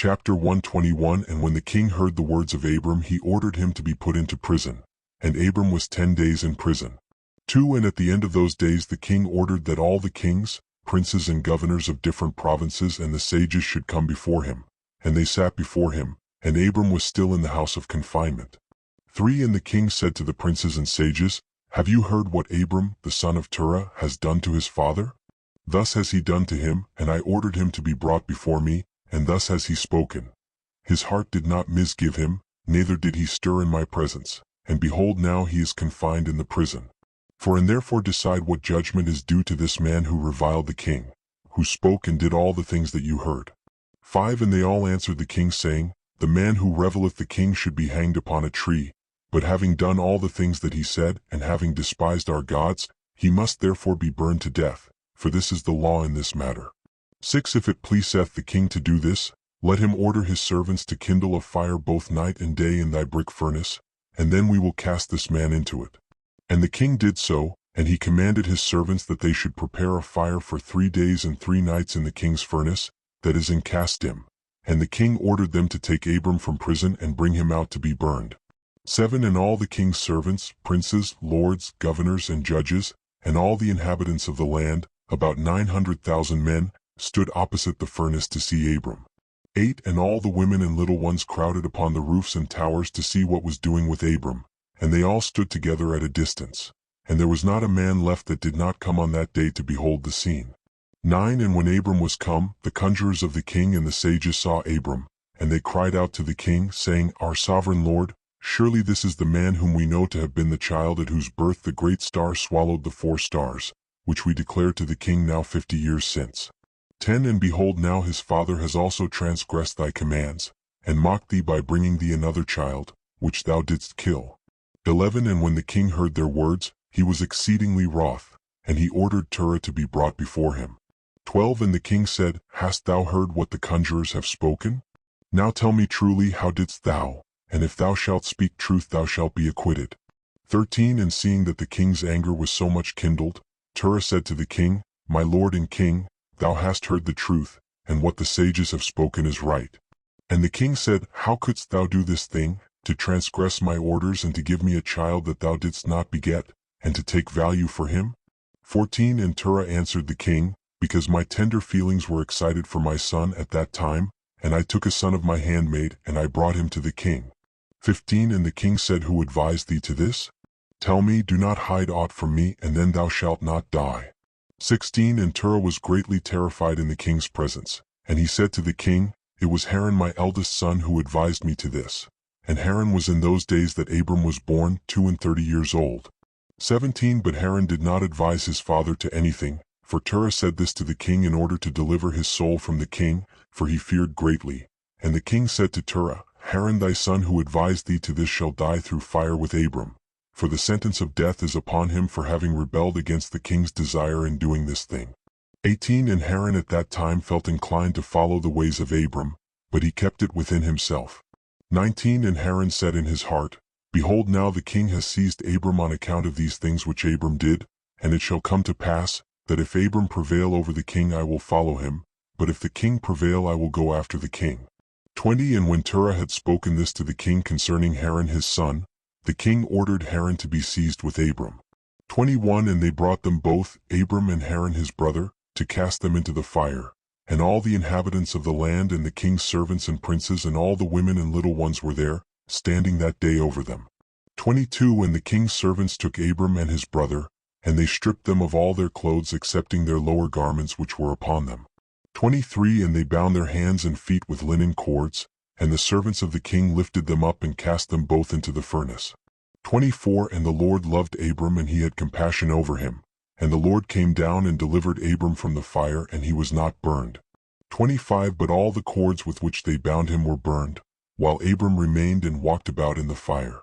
Chapter 121. And when the king heard the words of Abram, he ordered him to be put into prison. And Abram was 10 days in prison. 2. And at the end of those days the king ordered that all the kings, princes and governors of different provinces and the sages should come before him. And they sat before him, and Abram was still in the house of confinement. 3. And the king said to the princes and sages, Have you heard what Abram, the son of Terah, has done to his father? Thus has he done to him, and I ordered him to be brought before me, and thus has he spoken. His heart did not misgive him, neither did he stir in my presence, and behold now he is confined in the prison. And therefore decide what judgment is due to this man who reviled the king, who spoke and did all the things that you heard. 5. And they all answered the king, saying, The man who revileth the king should be hanged upon a tree. But having done all the things that he said, and having despised our gods, he must therefore be burned to death, for this is the law in this matter. 6. If it pleaseth the king to do this, let him order his servants to kindle a fire both night and day in thy brick furnace, and then we will cast this man into it. And the king did so, and he commanded his servants that they should prepare a fire for 3 days and 3 nights in the king's furnace, that is in Casdim. And the king ordered them to take Abram from prison and bring him out to be burned. 7. And all the king's servants, princes, lords, governors, and judges, and all the inhabitants of the land, about 900,000 men, stood opposite the furnace to see Abram. 8. And all the women and little ones crowded upon the roofs and towers to see what was doing with Abram, and they all stood together at a distance. And there was not a man left that did not come on that day to behold the scene. 9. And when Abram was come, the conjurers of the king and the sages saw Abram, and they cried out to the king, saying, Our sovereign lord, surely this is the man whom we know to have been the child at whose birth the great star swallowed the 4 stars, which we declared to the king now 50 years since. 10. And behold, now his father has also transgressed thy commands, and mocked thee by bringing thee another child, which thou didst kill. 11. And when the king heard their words, he was exceedingly wroth, and he ordered Terah to be brought before him. 12. And the king said, Hast thou heard what the conjurers have spoken? Now tell me truly, how didst thou? And if thou shalt speak truth, thou shalt be acquitted. 13. And seeing that the king's anger was so much kindled, Terah said to the king, My lord and king, thou hast heard the truth, and what the sages have spoken is right. And the king said, How couldst thou do this thing, to transgress my orders and to give me a child that thou didst not beget, and to take value for him? 14. And Terah answered the king, Because my tender feelings were excited for my son at that time, and I took a son of my handmaid, and I brought him to the king. 15. And the king said, Who advised thee to this? Tell me, do not hide aught from me, and then thou shalt not die. 16. And Terah was greatly terrified in the king's presence, and he said to the king, It was Haran my eldest son who advised me to this. And Haran was in those days that Abram was born, 32 years old. 17. But Haran did not advise his father to anything, for Terah said this to the king in order to deliver his soul from the king, for he feared greatly. And the king said to Terah, Haran thy son who advised thee to this shall die through fire with Abram, for the sentence of death is upon him for having rebelled against the king's desire in doing this thing. 18. And Haran at that time felt inclined to follow the ways of Abram, but he kept it within himself. 19. And Haran said in his heart, Behold, now the king has seized Abram on account of these things which Abram did, and it shall come to pass, that if Abram prevail over the king I will follow him, but if the king prevail I will go after the king. 20. And when Terah had spoken this to the king concerning Haran his son, the king ordered Haran to be seized with Abram. 21. And they brought them both, Abram and Haran his brother, to cast them into the fire. And all the inhabitants of the land and the king's servants and princes and all the women and little ones were there, standing that day over them. 22. And the king's servants took Abram and his brother, and they stripped them of all their clothes excepting their lower garments which were upon them. 23. And they bound their hands and feet with linen cords, and the servants of the king lifted them up and cast them both into the furnace. 24. And the Lord loved Abram, and he had compassion over him. And the Lord came down and delivered Abram from the fire, and he was not burned. 25. But all the cords with which they bound him were burned, while Abram remained and walked about in the fire.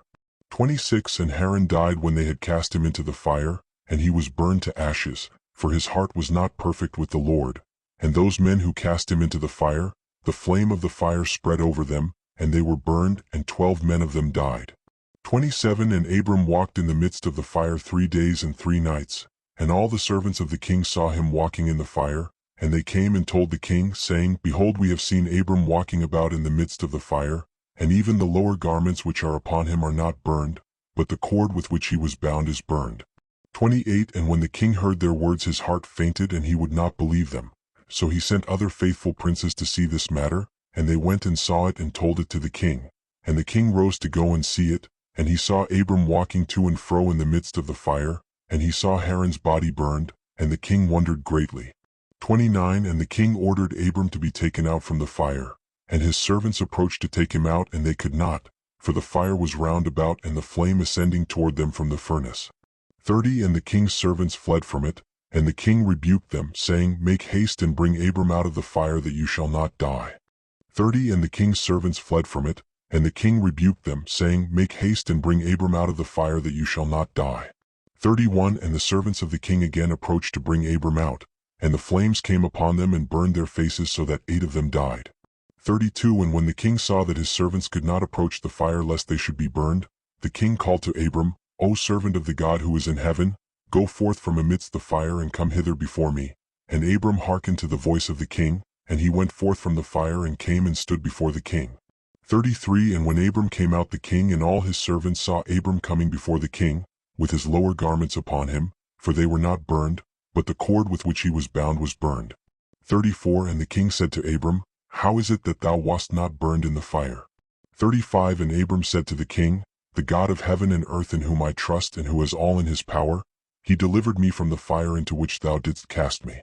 26. And Haran died when they had cast him into the fire, and he was burned to ashes, for his heart was not perfect with the Lord. And those men who cast him into the fire, the flame of the fire spread over them, and they were burned, and 12 men of them died. 27. And Abram walked in the midst of the fire 3 days and 3 nights, and all the servants of the king saw him walking in the fire, And they came and told the king, saying, Behold, we have seen Abram walking about in the midst of the fire, and even the lower garments which are upon him are not burned, but the cord with which he was bound is burned. 28 And when the king heard their words, his heart fainted, and he would not believe them. So he sent other faithful princes to see this matter, and they went and saw it and told it to the king. And the king rose to go and see it, and he saw Abram walking to and fro in the midst of the fire, and he saw Haran's body burned, and the king wondered greatly. 29 And the king ordered Abram to be taken out from the fire, and his servants approached to take him out, and they could not, for the fire was round about, and the flame ascending toward them from the furnace. 30 And the king's servants fled from it, and the king rebuked them, saying, Make haste and bring Abram out of the fire, that you shall not die. 30 And the king's servants fled from it, and the king rebuked them, saying, Make haste and bring Abram out of the fire, that you shall not die. 31 And the servants of the king again approached to bring Abram out, and the flames came upon them and burned their faces, so that 8 of them died. 32 And when the king saw that his servants could not approach the fire lest they should be burned, the king called to Abram, O servant of the God who is in heaven, go forth from amidst the fire and come hither before me. And Abram hearkened to the voice of the king, and he went forth from the fire and came and stood before the king. 33 And when Abram came out, the king and all his servants saw Abram coming before the king, with his lower garments upon him, for they were not burned, but the cord with which he was bound was burned. 34 And the king said to Abram, How is it that thou wast not burned in the fire? 35 And Abram said to the king, The God of heaven and earth, in whom I trust, and who has all in his power, he delivered me from the fire into which thou didst cast me.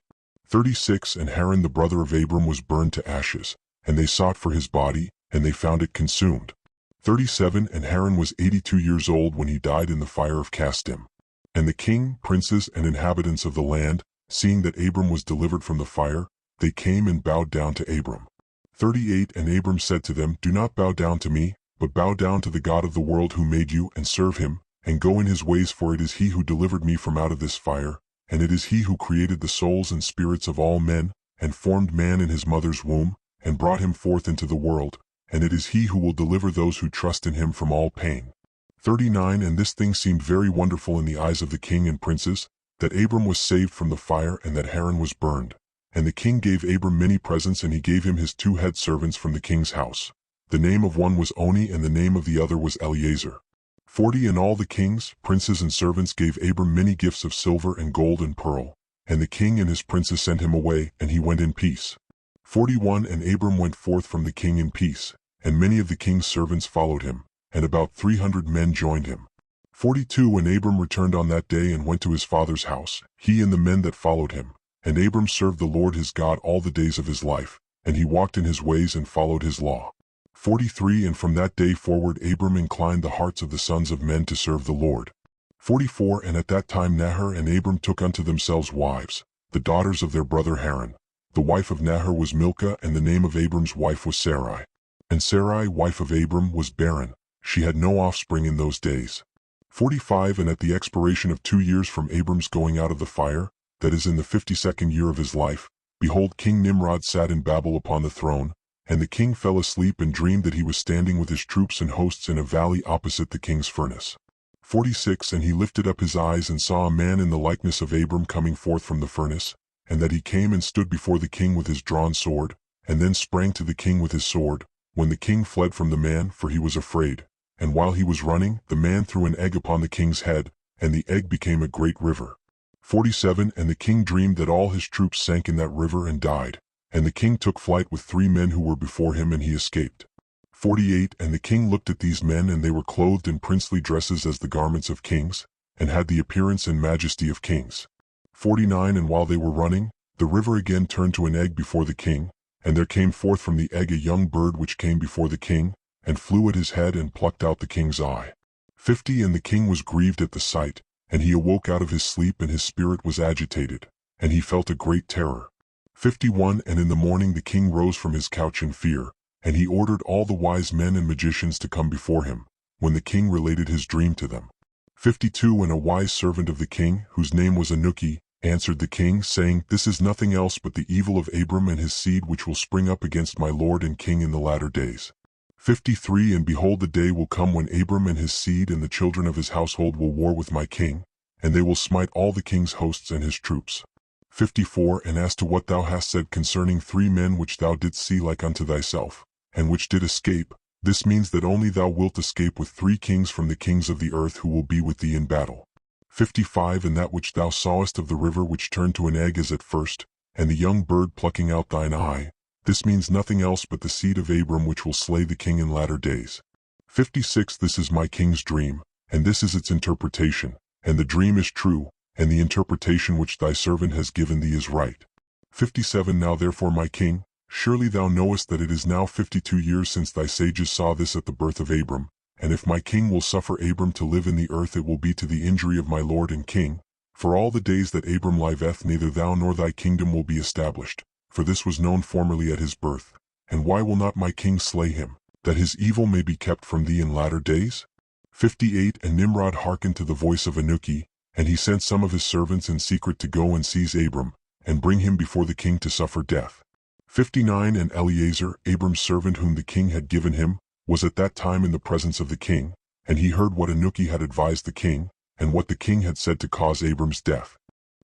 36 And Haran the brother of Abram was burned to ashes, and they sought for his body, and they found it consumed. 37 And Haran was 82 years old when he died in the fire of Casdim. And the king, princes, and inhabitants of the land, seeing that Abram was delivered from the fire, they came and bowed down to Abram. 38 And Abram said to them, Do not bow down to me, but bow down to the God of the world who made you, and serve him, and go in his ways, for it is he who delivered me from out of this fire, and it is he who created the souls and spirits of all men, and formed man in his mother's womb, and brought him forth into the world, and it is he who will deliver those who trust in him from all pain. 39 And this thing seemed very wonderful in the eyes of the king and princes, that Abram was saved from the fire, and that Haran was burned. And the king gave Abram many presents, and he gave him his 2 head servants from the king's house. The name of one was Oni, and the name of the other was Eleazar. 40 And all the kings, princes, and servants gave Abram many gifts of silver and gold and pearl. And the king and his princes sent him away, and he went in peace. 41 And Abram went forth from the king in peace, and many of the king's servants followed him, and about 300 men joined him. 42 And Abram returned on that day and went to his father's house, he and the men that followed him. And Abram served the Lord his God all the days of his life, and he walked in his ways and followed his law. 43 And from that day forward Abram inclined the hearts of the sons of men to serve the Lord. 44 And at that time Nahor and Abram took unto themselves wives, the daughters of their brother Haran. The wife of Nahor was Milcah, and the name of Abram's wife was Sarai. And Sarai, wife of Abram, was barren. She had no offspring in those days. 45 And at the expiration of 2 years from Abram's going out of the fire, that is in the 52nd year of his life, behold, King Nimrod sat in Babel upon the throne, and the king fell asleep and dreamed that he was standing with his troops and hosts in a valley opposite the king's furnace. 46 And he lifted up his eyes and saw a man in the likeness of Abram coming forth from the furnace, and that he came and stood before the king with his drawn sword, and then sprang to the king with his sword, when the king fled from the man, for he was afraid. And while he was running, the man threw an egg upon the king's head, and the egg became a great river. 47 And the king dreamed that all his troops sank in that river and died, and the king took flight with 3 men who were before him, and he escaped. 48 And the king looked at these men, and they were clothed in princely dresses as the garments of kings, and had the appearance and majesty of kings. 49 And while they were running, the river again turned to an egg before the king, and there came forth from the egg a young bird which came before the king, and flew at his head and plucked out the king's eye. 50 And the king was grieved at the sight, and he awoke out of his sleep, and his spirit was agitated, and he felt a great terror. 51 And in the morning the king rose from his couch in fear, and he ordered all the wise men and magicians to come before him, when the king related his dream to them. 52 And a wise servant of the king, whose name was Anuki, answered the king, saying, This is nothing else but the evil of Abram and his seed, which will spring up against my lord and king in the latter days. 53 And behold, the day will come when Abram and his seed and the children of his household will war with my king, and they will smite all the king's hosts and his troops. 54 And as to what thou hast said concerning 3 men which thou didst see like unto thyself, and which did escape, this means that only thou wilt escape with 3 kings from the kings of the earth who will be with thee in battle. 55 And that which thou sawest of the river which turned to an egg as at first, and the young bird plucking out thine eye, this means nothing else but the seed of Abram which will slay the king in latter days. 56 This is my king's dream, and this is its interpretation, and the dream is true, and the interpretation which thy servant has given thee is right. 57 Now therefore my king, surely thou knowest that it is now 52 years since thy sages saw this at the birth of Abram, and if my king will suffer Abram to live in the earth it will be to the injury of my lord and king, for all the days that Abram liveth neither thou nor thy kingdom will be established, for this was known formerly at his birth. And why will not my king slay him, that his evil may be kept from thee in latter days? 58 And Nimrod hearkened to the voice of Anuki, and he sent some of his servants in secret to go and seize Abram, and bring him before the king to suffer death. 59 And Eleazar, Abram's servant whom the king had given him, was at that time in the presence of the king, and he heard what Anuki had advised the king, and what the king had said to cause Abram's death.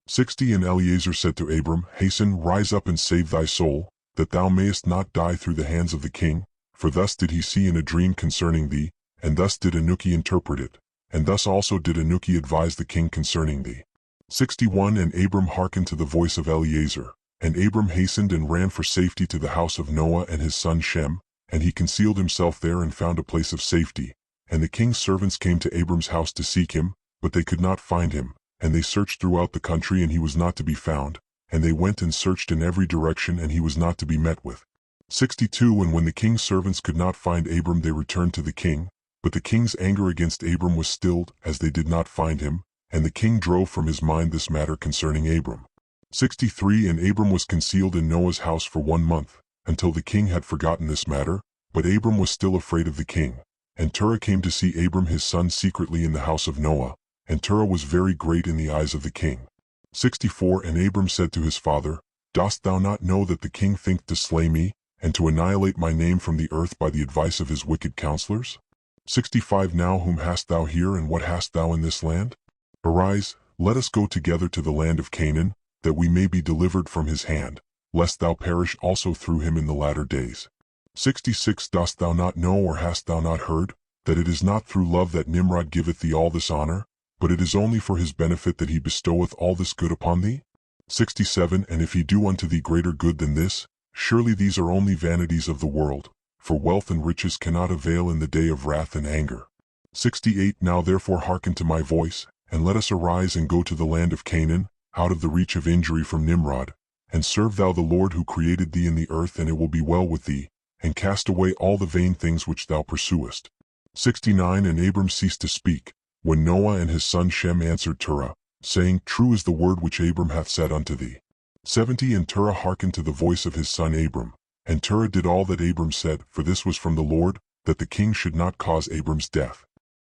60 And Eleazar said to Abram, Hasten, rise up and save thy soul, that thou mayest not die through the hands of the king, for thus did he see in a dream concerning thee, and thus did Anuki interpret it, and thus also did Anuki advise the king concerning thee. 61 And Abram hearkened to the voice of Eleazar, and Abram hastened and ran for safety to the house of Noah and his son Shem, and he concealed himself there and found a place of safety. And the king's servants came to Abram's house to seek him, but they could not find him, and they searched throughout the country and he was not to be found, and they went and searched in every direction and he was not to be met with. 62 And when the king's servants could not find Abram they returned to the king, but the king's anger against Abram was stilled, as they did not find him, and the king drove from his mind this matter concerning Abram. 63 And Abram was concealed in Noah's house for 1 month, until the king had forgotten this matter, but Abram was still afraid of the king. And Terah came to see Abram his son secretly in the house of Noah, and Terah was very great in the eyes of the king. 64 And Abram said to his father, Dost thou not know that the king thinketh to slay me, and to annihilate my name from the earth by the advice of his wicked counselors? 65 Now whom hast thou here, and what hast thou in this land? Arise, let us go together to the land of Canaan, that we may be delivered from his hand, lest thou perish also through him in the latter days. 66 Dost thou not know, or hast thou not heard, that it is not through love that Nimrod giveth thee all this honor, but it is only for his benefit that he bestoweth all this good upon thee? 67 And if he do unto thee greater good than this, surely these are only vanities of the world, for wealth and riches cannot avail in the day of wrath and anger. 68 Now therefore hearken to my voice, and let us arise and go to the land of Canaan, out of the reach of injury from Nimrod, and serve thou the Lord who created thee in the earth, and it will be well with thee, and cast away all the vain things which thou pursuest. 69 And Abram ceased to speak, when Noah and his son Shem answered Terah, saying, True is the word which Abram hath said unto thee. 70 And Terah hearkened to the voice of his son Abram, and Terah did all that Abram said, for this was from the Lord, that the king should not cause Abram's death.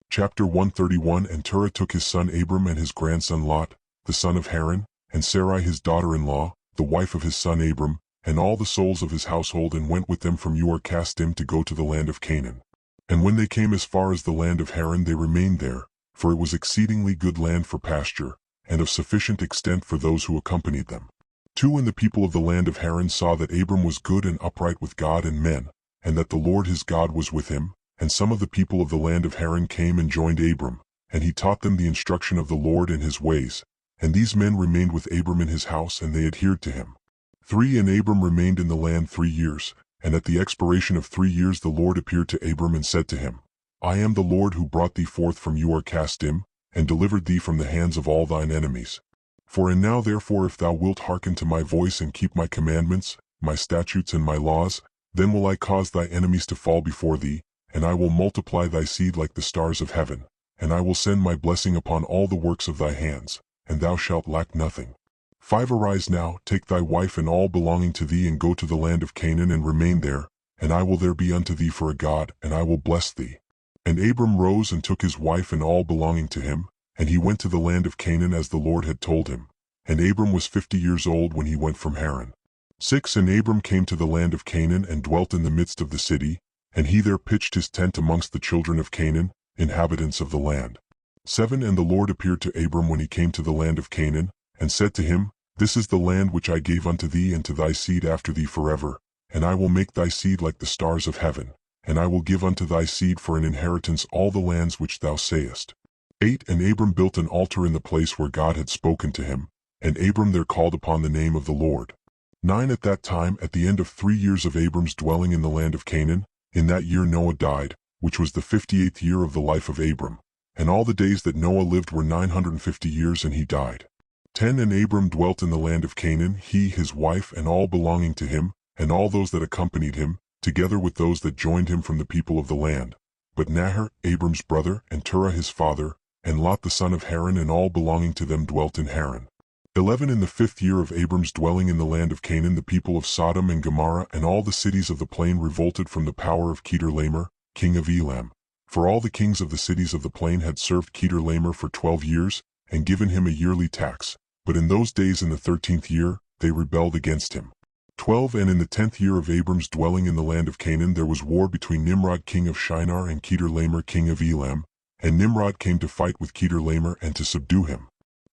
Chapter 131 And Terah took his son Abram and his grandson Lot, the son of Haran, and Sarai his daughter-in-law, the wife of his son Abram, and all the souls of his household, and went with them from Ur Kasdim to go to the land of Canaan. And when they came as far as the land of Haran they remained there, for it was exceedingly good land for pasture, and of sufficient extent for those who accompanied them. 2 And the people of the land of Haran saw that Abram was good and upright with God and men, and that the Lord his God was with him, and some of the people of the land of Haran came and joined Abram, and he taught them the instruction of the Lord and his ways, and these men remained with Abram in his house, and they adhered to him. 3 And Abram remained in the land 3 years, and at the expiration of 3 years the Lord appeared to Abram and said to him, I am the Lord who brought thee forth from Ur Kasdim, and delivered thee from the hands of all thine enemies. And now therefore if thou wilt hearken to my voice and keep my commandments, my statutes and my laws, then will I cause thy enemies to fall before thee, and I will multiply thy seed like the stars of heaven, and I will send my blessing upon all the works of thy hands, and thou shalt lack nothing. 5 Arise now, take thy wife and all belonging to thee, and go to the land of Canaan and remain there, and I will there be unto thee for a God, and I will bless thee. And Abram rose and took his wife and all belonging to him, and he went to the land of Canaan as the Lord had told him. And Abram was 50 years old when he went from Haran. 6 And Abram came to the land of Canaan and dwelt in the midst of the city, and he there pitched his tent amongst the children of Canaan, inhabitants of the land. 7 And the Lord appeared to Abram when he came to the land of Canaan, and said to him, This is the land which I gave unto thee and to thy seed after thee forever, and I will make thy seed like the stars of heaven, and I will give unto thy seed for an inheritance all the lands which thou sayest. 8. And Abram built an altar in the place where God had spoken to him, and Abram there called upon the name of the Lord. 9. At that time, at the end of 3 years of Abram's dwelling in the land of Canaan, in that year Noah died, which was the 58th year of the life of Abram. And all the days that Noah lived were 950 years, and he died. 10. And Abram dwelt in the land of Canaan, he, his wife, and all belonging to him, and all those that accompanied him, together with those that joined him from the people of the land. But Nahor, Abram's brother, and Terah his father, and Lot the son of Haran, and all belonging to them dwelt in Haran. 11. In the 5th year of Abram's dwelling in the land of Canaan, the people of Sodom and Gomorrah and all the cities of the plain revolted from the power of Kedorlaomer, king of Elam. For all the kings of the cities of the plain had served Kedorlaomer for 12 years, and given him a yearly tax. But in those days in the 13th year, they rebelled against him. 12. And in the 10th year of Abram's dwelling in the land of Canaan there was war between Nimrod king of Shinar and Kedorlaomer king of Elam, and Nimrod came to fight with Kedorlaomer and to subdue him.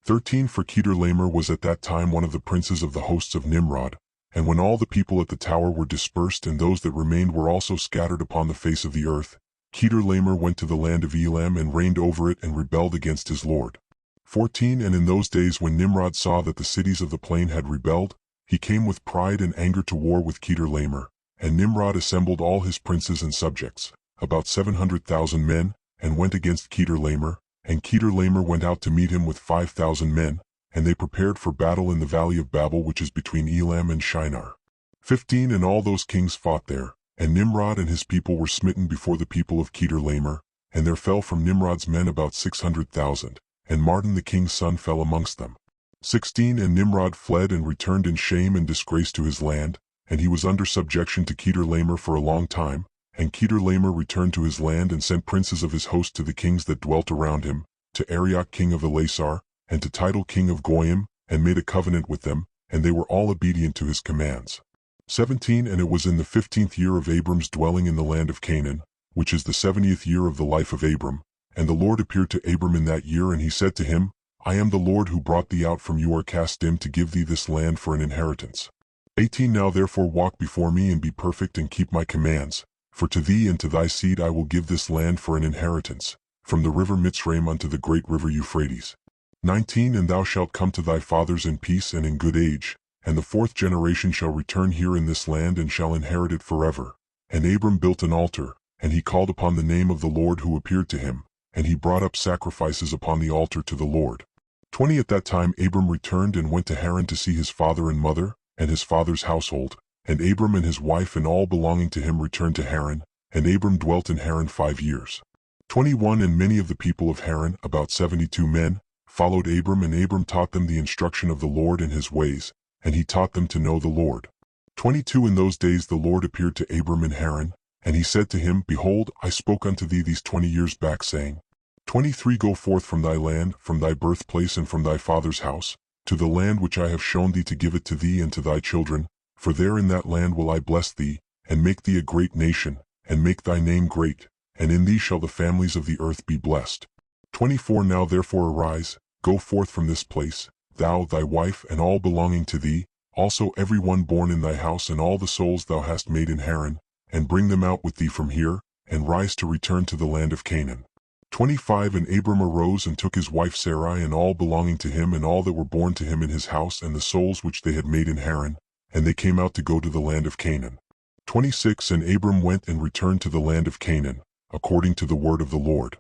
13. For Kedorlaomer was at that time one of the princes of the hosts of Nimrod, and when all the people at the tower were dispersed and those that remained were also scattered upon the face of the earth, Kedorlaomer went to the land of Elam and reigned over it and rebelled against his lord. 14. And in those days when Nimrod saw that the cities of the plain had rebelled, he came with pride and anger to war with Kedorlaomer, and Nimrod assembled all his princes and subjects, about 700,000 men, and went against Kedorlaomer, and Kedorlaomer went out to meet him with 5,000 men, and they prepared for battle in the valley of Babel which is between Elam and Shinar. 15. And all those kings fought there, and Nimrod and his people were smitten before the people of Kedorlaomer, and there fell from Nimrod's men about 600,000, and Mardon the king's son fell amongst them. 16. And Nimrod fled and returned in shame and disgrace to his land, and he was under subjection to Kedorlaomer for a long time. And Kedorlaomer returned to his land and sent princes of his host to the kings that dwelt around him, to Arioch king of Elasar, and to Tidal king of Goyim, and made a covenant with them, and they were all obedient to his commands. 17. And it was in the 15th year of Abram's dwelling in the land of Canaan, which is the 70th year of the life of Abram, and the Lord appeared to Abram in that year, and he said to him, I am the Lord who brought thee out from Ur Kasdim to give thee this land for an inheritance. 18. Now therefore walk before me and be perfect and keep my commands, for to thee and to thy seed I will give this land for an inheritance, from the river Mitzrayim unto the great river Euphrates. 19. And thou shalt come to thy fathers in peace and in good age, and the 4th generation shall return here in this land and shall inherit it forever. And Abram built an altar, and he called upon the name of the Lord who appeared to him, and he brought up sacrifices upon the altar to the Lord. 20. At that time Abram returned and went to Haran to see his father and mother, and his father's household, and Abram and his wife and all belonging to him returned to Haran, and Abram dwelt in Haran 5 years. 21. And many of the people of Haran, about 72 men, followed Abram, and Abram taught them the instruction of the Lord in his ways, and he taught them to know the Lord. 22. In those days the Lord appeared to Abram in Haran, and he said to him, Behold, I spoke unto thee these 20 years back, saying, 23. Go forth from thy land, from thy birthplace and from thy father's house, to the land which I have shown thee to give it to thee and to thy children, for there in that land will I bless thee, and make thee a great nation, and make thy name great, and in thee shall the families of the earth be blessed. 24. Now therefore arise, go forth from this place, thou, thy wife, and all belonging to thee, also every one born in thy house and all the souls thou hast made in Haran, and bring them out with thee from here, and rise to return to the land of Canaan. 25. And Abram arose and took his wife Sarai and all belonging to him and all that were born to him in his house and the souls which they had made in Haran, and they came out to go to the land of Canaan. 26. And Abram went and returned to the land of Canaan, according to the word of the Lord.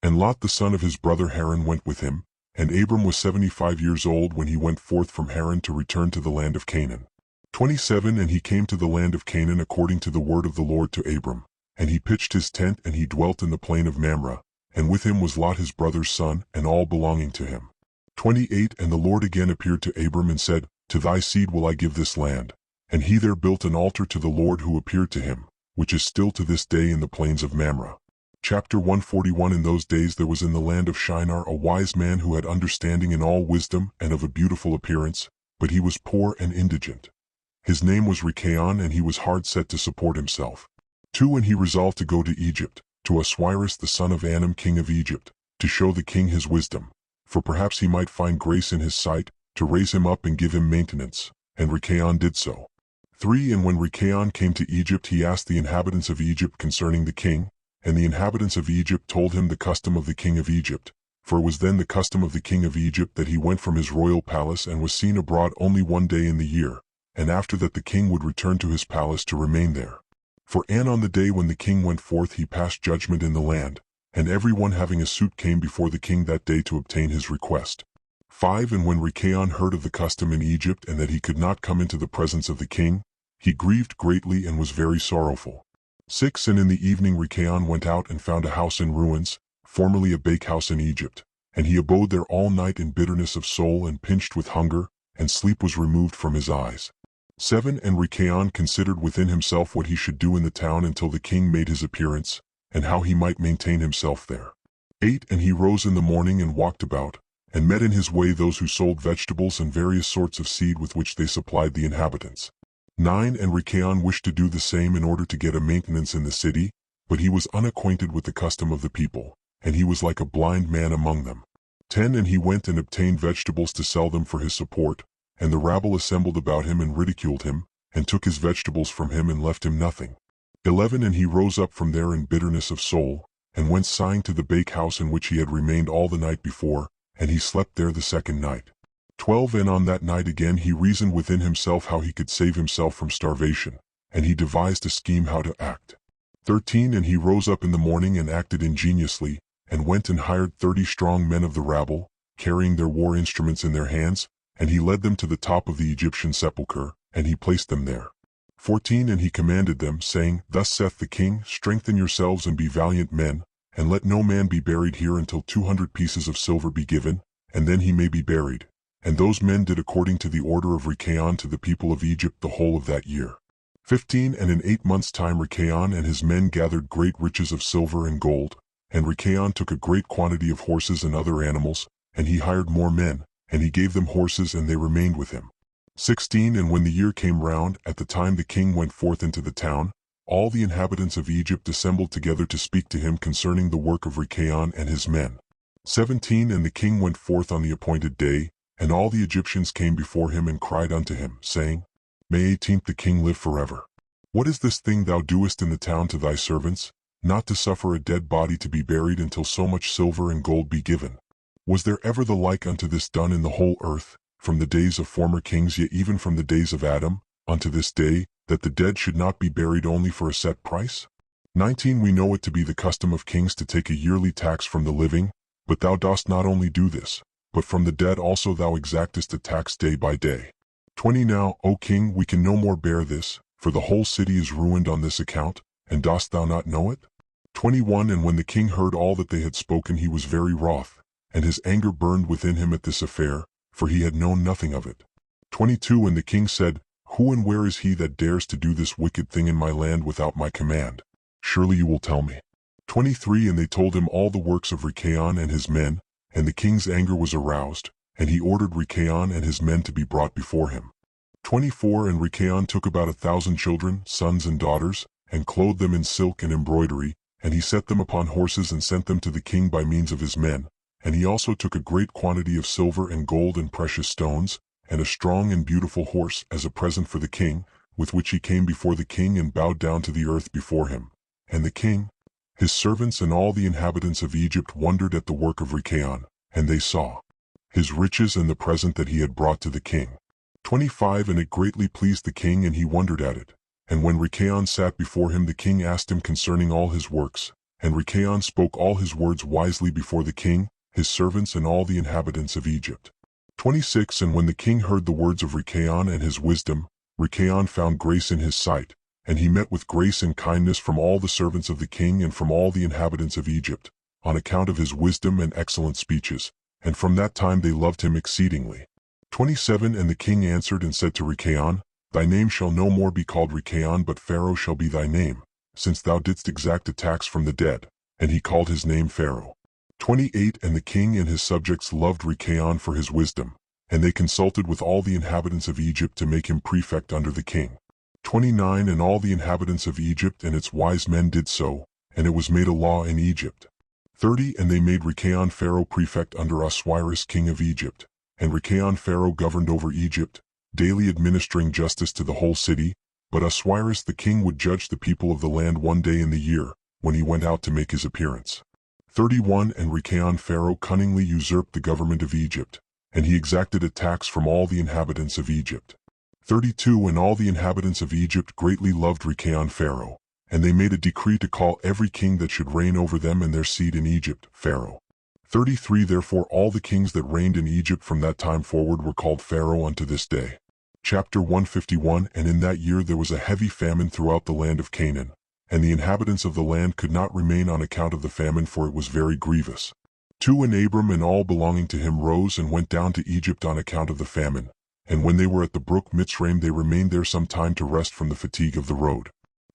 And Lot the son of his brother Haran went with him, and Abram was 75 years old when he went forth from Haran to return to the land of Canaan. 27. And he came to the land of Canaan according to the word of the Lord to Abram, and he pitched his tent and he dwelt in the plain of Mamre, and with him was Lot his brother's son, and all belonging to him. 28. And the Lord again appeared to Abram and said, To thy seed will I give this land. And he there built an altar to the Lord who appeared to him, which is still to this day in the plains of Mamre. Chapter 141. In those days there was in the land of Shinar a wise man who had understanding in all wisdom and of a beautiful appearance, but he was poor and indigent. His name was Rechaon, and he was hard set to support himself. 2. And he resolved to go to Egypt, to Osiris the son of Anam king of Egypt, to show the king his wisdom, for perhaps he might find grace in his sight, to raise him up and give him maintenance, and Rechaon did so. 3. And when Rechaon came to Egypt, he asked the inhabitants of Egypt concerning the king, and the inhabitants of Egypt told him the custom of the king of Egypt. For it was then the custom of the king of Egypt that he went from his royal palace and was seen abroad only one day in the year, and after that the king would return to his palace to remain there. For and on the day when the king went forth he passed judgment in the land, and every one having a suit came before the king that day to obtain his request. 5. And when Rechaon heard of the custom in Egypt and that he could not come into the presence of the king, he grieved greatly and was very sorrowful. 6. And in the evening Rechaon went out and found a house in ruins, formerly a bakehouse in Egypt, and he abode there all night in bitterness of soul and pinched with hunger, and sleep was removed from his eyes. 7. And Rechaon considered within himself what he should do in the town until the king made his appearance, and how he might maintain himself there. 8. And he rose in the morning and walked about, and met in his way those who sold vegetables and various sorts of seed with which they supplied the inhabitants. 9. And Rechaon wished to do the same in order to get a maintenance in the city, but he was unacquainted with the custom of the people, and he was like a blind man among them. 10. And he went and obtained vegetables to sell them for his support, and the rabble assembled about him and ridiculed him, and took his vegetables from him and left him nothing. 11. And he rose up from there in bitterness of soul, and went sighing to the bakehouse in which he had remained all the night before, and he slept there the second night. 12. And on that night again he reasoned within himself how he could save himself from starvation, and he devised a scheme how to act. 13. And he rose up in the morning and acted ingeniously, and went and hired 30 strong men of the rabble, carrying their war instruments in their hands, and he led them to the top of the Egyptian sepulchre, and he placed them there. 14. And he commanded them, saying, Thus saith the king, Strengthen yourselves and be valiant men, and let no man be buried here until 200 pieces of silver be given, and then he may be buried. And those men did according to the order of Rechaon to the people of Egypt the whole of that year. 15. And in 8 months' time Rechaon and his men gathered great riches of silver and gold, and Rechaon took a great quantity of horses and other animals, and he hired more men, and he gave them horses and they remained with him. 16. And when the year came round, at the time the king went forth into the town, all the inhabitants of Egypt assembled together to speak to him concerning the work of Rechaon and his men. 17. And the king went forth on the appointed day, and all the Egyptians came before him and cried unto him, saying, May 18th the king live forever. What is this thing thou doest in the town to thy servants, not to suffer a dead body to be buried until so much silver and gold be given? Was there ever the like unto this done in the whole earth, from the days of former kings, yea even from the days of Adam, unto this day, that the dead should not be buried only for a set price? 19. We know it to be the custom of kings to take a yearly tax from the living, but thou dost not only do this, but from the dead also thou exactest a tax day by day. 20. Now, O king, we can no more bear this, for the whole city is ruined on this account, and dost thou not know it? 21. And when the king heard all that they had spoken, he was very wroth, and his anger burned within him at this affair, for he had known nothing of it. 22. And the king said, Who and where is he that dares to do this wicked thing in my land without my command? Surely you will tell me. 23. And they told him all the works of Rechaon and his men, and the king's anger was aroused, and he ordered Rechaon and his men to be brought before him. 24. And Rechaon took about 1,000 children, sons and daughters, and clothed them in silk and embroidery, and he set them upon horses and sent them to the king by means of his men. And he also took a great quantity of silver and gold and precious stones, and a strong and beautiful horse as a present for the king, with which he came before the king and bowed down to the earth before him. And the king, his servants and all the inhabitants of Egypt wondered at the work of Rechaon, and they saw his riches and the present that he had brought to the king. 25. And it greatly pleased the king, and he wondered at it. And when Rechaon sat before him, the king asked him concerning all his works, and Rechaon spoke all his words wisely before the king, his servants and all the inhabitants of Egypt. 26. And when the king heard the words of Rechaon and his wisdom, Rechaon found grace in his sight, and he met with grace and kindness from all the servants of the king and from all the inhabitants of Egypt, on account of his wisdom and excellent speeches, and from that time they loved him exceedingly. 27. And the king answered and said to Rechaon, Thy name shall no more be called Rechaon, but Pharaoh shall be thy name, since thou didst exact a tax from the dead. And he called his name Pharaoh. 28. And the king and his subjects loved Rechaon for his wisdom, and they consulted with all the inhabitants of Egypt to make him prefect under the king. 29. And all the inhabitants of Egypt and its wise men did so, and it was made a law in Egypt. 30. And they made Rechaon Pharaoh prefect under Osiris king of Egypt. and Rechaon Pharaoh governed over Egypt, daily administering justice to the whole city, but Osiris the king would judge the people of the land one day in the year, when he went out to make his appearance. 31 And Rechaon Pharaoh cunningly usurped the government of Egypt, and he exacted a tax from all the inhabitants of Egypt. 32 And all the inhabitants of Egypt greatly loved Rechaon Pharaoh, and they made a decree to call every king that should reign over them and their seed in Egypt, Pharaoh. 33 Therefore all the kings that reigned in Egypt from that time forward were called Pharaoh unto this day. Chapter 151 And in that year there was a heavy famine throughout the land of Canaan, and the inhabitants of the land could not remain on account of the famine, for it was very grievous. 2 And Abram and all belonging to him rose and went down to Egypt on account of the famine, and when they were at the brook Mitzraim they remained there some time to rest from the fatigue of the road.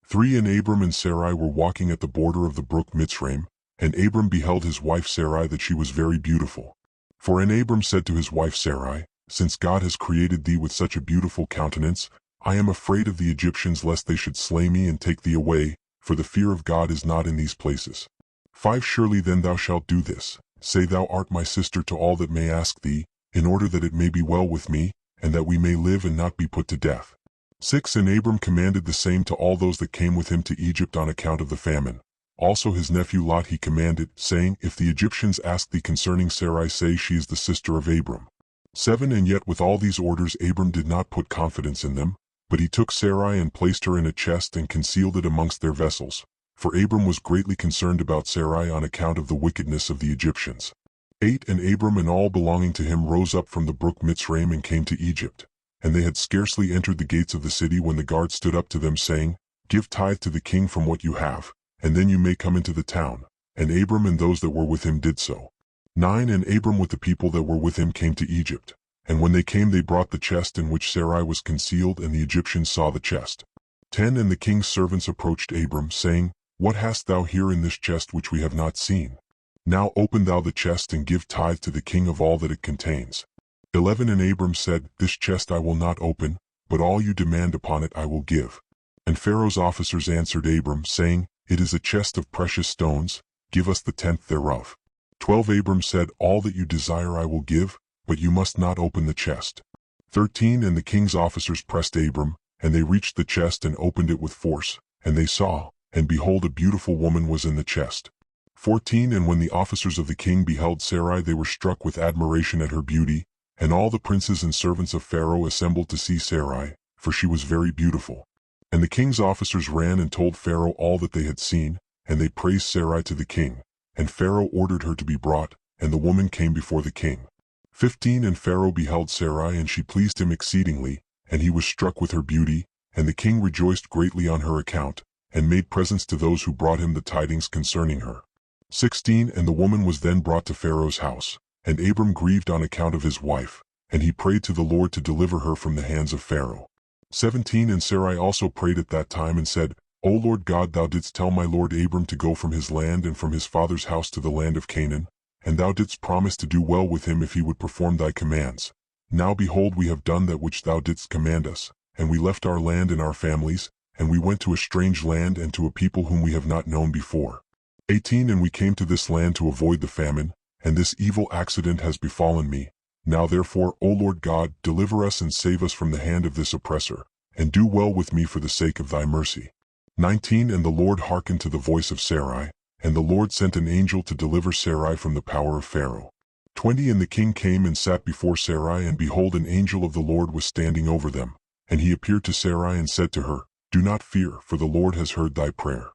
3 And Abram and Sarai were walking at the border of the brook Mitzraim, and Abram beheld his wife Sarai that she was very beautiful. For and Abram said to his wife Sarai, Since God has created thee with such a beautiful countenance, I am afraid of the Egyptians lest they should slay me and take thee away, for the fear of God is not in these places. 5 Surely then thou shalt do this, say thou art my sister to all that may ask thee, in order that it may be well with me, and that we may live and not be put to death. 6 And Abram commanded the same to all those that came with him to Egypt on account of the famine. Also his nephew Lot he commanded, saying, If the Egyptians ask thee concerning Sarai, say she is the sister of Abram. 7 And yet with all these orders Abram did not put confidence in them, but he took Sarai and placed her in a chest and concealed it amongst their vessels, for Abram was greatly concerned about Sarai on account of the wickedness of the Egyptians. 8 And Abram and all belonging to him rose up from the brook Mitzraim and came to Egypt, and they had scarcely entered the gates of the city when the guard stood up to them, saying, Give tithe to the king from what you have, and then you may come into the town. And Abram and those that were with him did so. 9 And Abram with the people that were with him came to Egypt, and when they came they brought the chest in which Sarai was concealed, and the Egyptians saw the chest. 10 And the king's servants approached Abram, saying, What hast thou here in this chest which we have not seen? Now open thou the chest and give tithe to the king of all that it contains. 11 And Abram said, This chest I will not open, but all you demand upon it I will give. And Pharaoh's officers answered Abram, saying, It is a chest of precious stones, give us the tenth thereof. 12 Abram said, All that you desire I will give, but you must not open the chest. 13 And the king's officers pressed Abram, and they reached the chest and opened it with force, and they saw, and behold a beautiful woman was in the chest. 14 And when the officers of the king beheld Sarai they were struck with admiration at her beauty, and all the princes and servants of Pharaoh assembled to see Sarai, for she was very beautiful. And the king's officers ran and told Pharaoh all that they had seen, and they praised Sarai to the king, and Pharaoh ordered her to be brought, and the woman came before the king. 15 And Pharaoh beheld Sarai, and she pleased him exceedingly, and he was struck with her beauty, and the king rejoiced greatly on her account, and made presents to those who brought him the tidings concerning her. 16 And the woman was then brought to Pharaoh's house, and Abram grieved on account of his wife, and he prayed to the Lord to deliver her from the hands of Pharaoh. 17 And Sarai also prayed at that time and said, O Lord God, thou didst tell my lord Abram to go from his land and from his father's house to the land of Canaan, and thou didst promise to do well with him if he would perform thy commands. Now behold, we have done that which thou didst command us, and we left our land and our families, and we went to a strange land and to a people whom we have not known before. 18 And we came to this land to avoid the famine, and this evil accident has befallen me. Now therefore, O Lord God, deliver us and save us from the hand of this oppressor, and do well with me for the sake of thy mercy. 19 And the Lord hearkened to the voice of Sarai, and the Lord sent an angel to deliver Sarai from the power of Pharaoh. 20 And the king came and sat before Sarai, and behold, an angel of the Lord was standing over them. And he appeared to Sarai and said to her, Do not fear, for the Lord has heard thy prayer.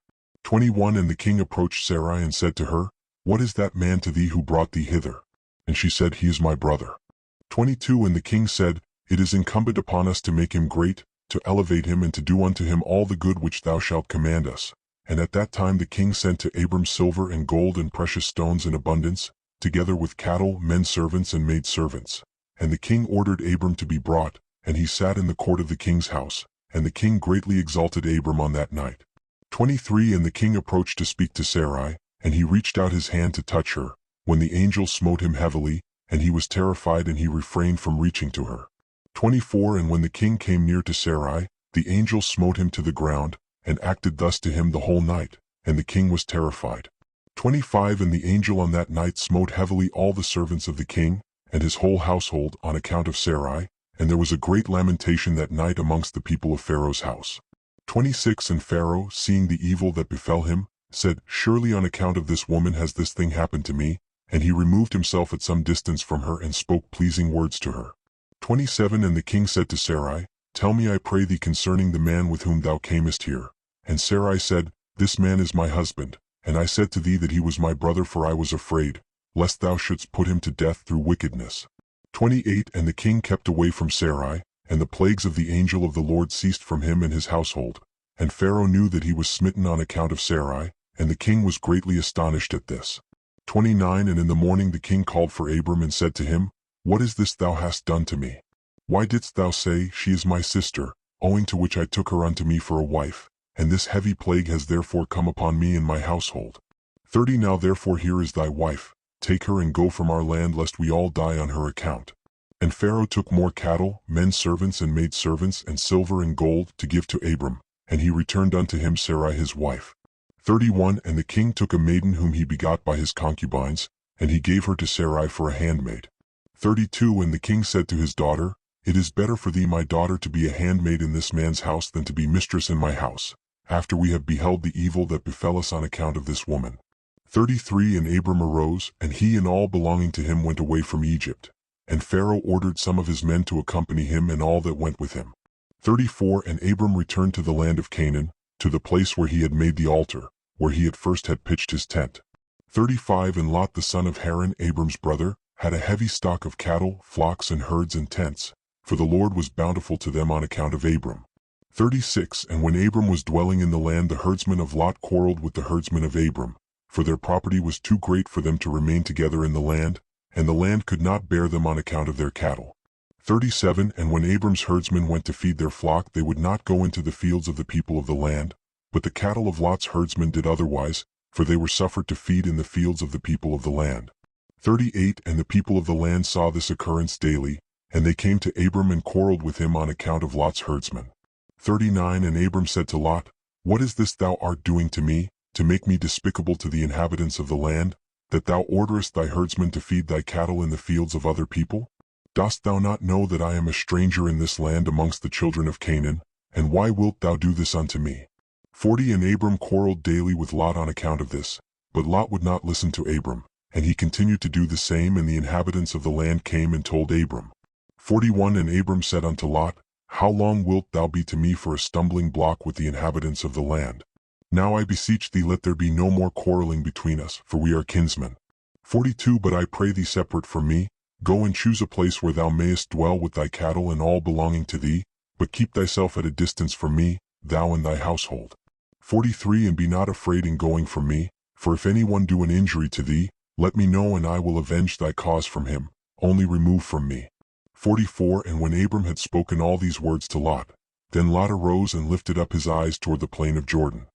21 And the king approached Sarai and said to her, What is that man to thee who brought thee hither? And she said, He is my brother. 22 And the king said, It is incumbent upon us to make him great, to elevate him, and to do unto him all the good which thou shalt command us. And at that time the king sent to Abram silver and gold and precious stones in abundance, together with cattle, men servants, and maid servants. And the king ordered Abram to be brought, and he sat in the court of the king's house, and the king greatly exalted Abram on that night. 23 And the king approached to speak to Sarai, and he reached out his hand to touch her, when the angel smote him heavily, and he was terrified, and he refrained from reaching to her. 24 And when the king came near to Sarai, the angel smote him to the ground, and acted thus to him the whole night, and the king was terrified. 25 And the angel on that night smote heavily all the servants of the king, and his whole household, on account of Sarai, and there was a great lamentation that night amongst the people of Pharaoh's house. 26 And Pharaoh, seeing the evil that befell him, said, Surely on account of this woman has this thing happened to me, and he removed himself at some distance from her and spoke pleasing words to her. 27 And the king said to Sarai, Tell me, I pray thee, concerning the man with whom thou camest here. And Sarai said, This man is my husband, and I said to thee that he was my brother, for I was afraid, lest thou shouldst put him to death through wickedness. 28 And the king kept away from Sarai, and the plagues of the angel of the Lord ceased from him and his household. And Pharaoh knew that he was smitten on account of Sarai, and the king was greatly astonished at this. 29 And in the morning the king called for Abram and said to him, What is this thou hast done to me? Why didst thou say, She is my sister, owing to which I took her unto me for a wife, and this heavy plague has therefore come upon me and my household? 30 Now therefore here is thy wife, take her and go from our land, lest we all die on her account. And Pharaoh took more cattle, men servants and maid servants, and silver and gold, to give to Abram, and he returned unto him Sarai his wife. 31 And the king took a maiden whom he begot by his concubines, and he gave her to Sarai for a handmaid. 32 And the king said to his daughter, It is better for thee, my daughter, to be a handmaid in this man's house than to be mistress in my house, after we have beheld the evil that befell us on account of this woman. 33 And Abram arose, and he and all belonging to him went away from Egypt. And Pharaoh ordered some of his men to accompany him and all that went with him. 34 And Abram returned to the land of Canaan, to the place where he had made the altar, where he at first had pitched his tent. 35 And Lot the son of Haran, Abram's brother, had a heavy stock of cattle, flocks and herds and tents, for the Lord was bountiful to them on account of Abram. 36 And when Abram was dwelling in the land, the herdsmen of Lot quarreled with the herdsmen of Abram, for their property was too great for them to remain together in the land, and the land could not bear them on account of their cattle. 37 And when Abram's herdsmen went to feed their flock, they would not go into the fields of the people of the land, but the cattle of Lot's herdsmen did otherwise, for they were suffered to feed in the fields of the people of the land. 38 And the people of the land saw this occurrence daily, and they came to Abram and quarreled with him on account of Lot's herdsmen. 39 And Abram said to Lot, What is this thou art doing to me, to make me despicable to the inhabitants of the land, that thou orderest thy herdsmen to feed thy cattle in the fields of other people? Dost thou not know that I am a stranger in this land amongst the children of Canaan, and why wilt thou do this unto me? 40 And Abram quarreled daily with Lot on account of this, but Lot would not listen to Abram, and he continued to do the same, and the inhabitants of the land came and told Abram. 41 And Abram said unto Lot, How long wilt thou be to me for a stumbling block with the inhabitants of the land? Now I beseech thee, let there be no more quarreling between us, for we are kinsmen. 42 But I pray thee, separate from me, go and choose a place where thou mayest dwell with thy cattle and all belonging to thee, but keep thyself at a distance from me, thou and thy household. 43 And be not afraid in going from me, for if any one do an injury to thee, let me know, and I will avenge thy cause from him, only remove from me. 44 And when Abram had spoken all these words to Lot, then Lot arose and lifted up his eyes toward the plain of Jordan.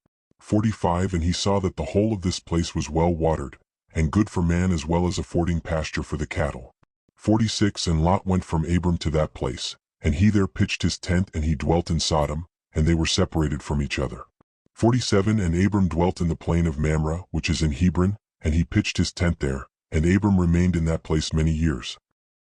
45 And he saw that the whole of this place was well watered, and good for man as well as affording pasture for the cattle. 46 And Lot went from Abram to that place, and he there pitched his tent, and he dwelt in Sodom, and they were separated from each other. 47 And Abram dwelt in the plain of Mamre, which is in Hebron, and he pitched his tent there, and Abram remained in that place many years.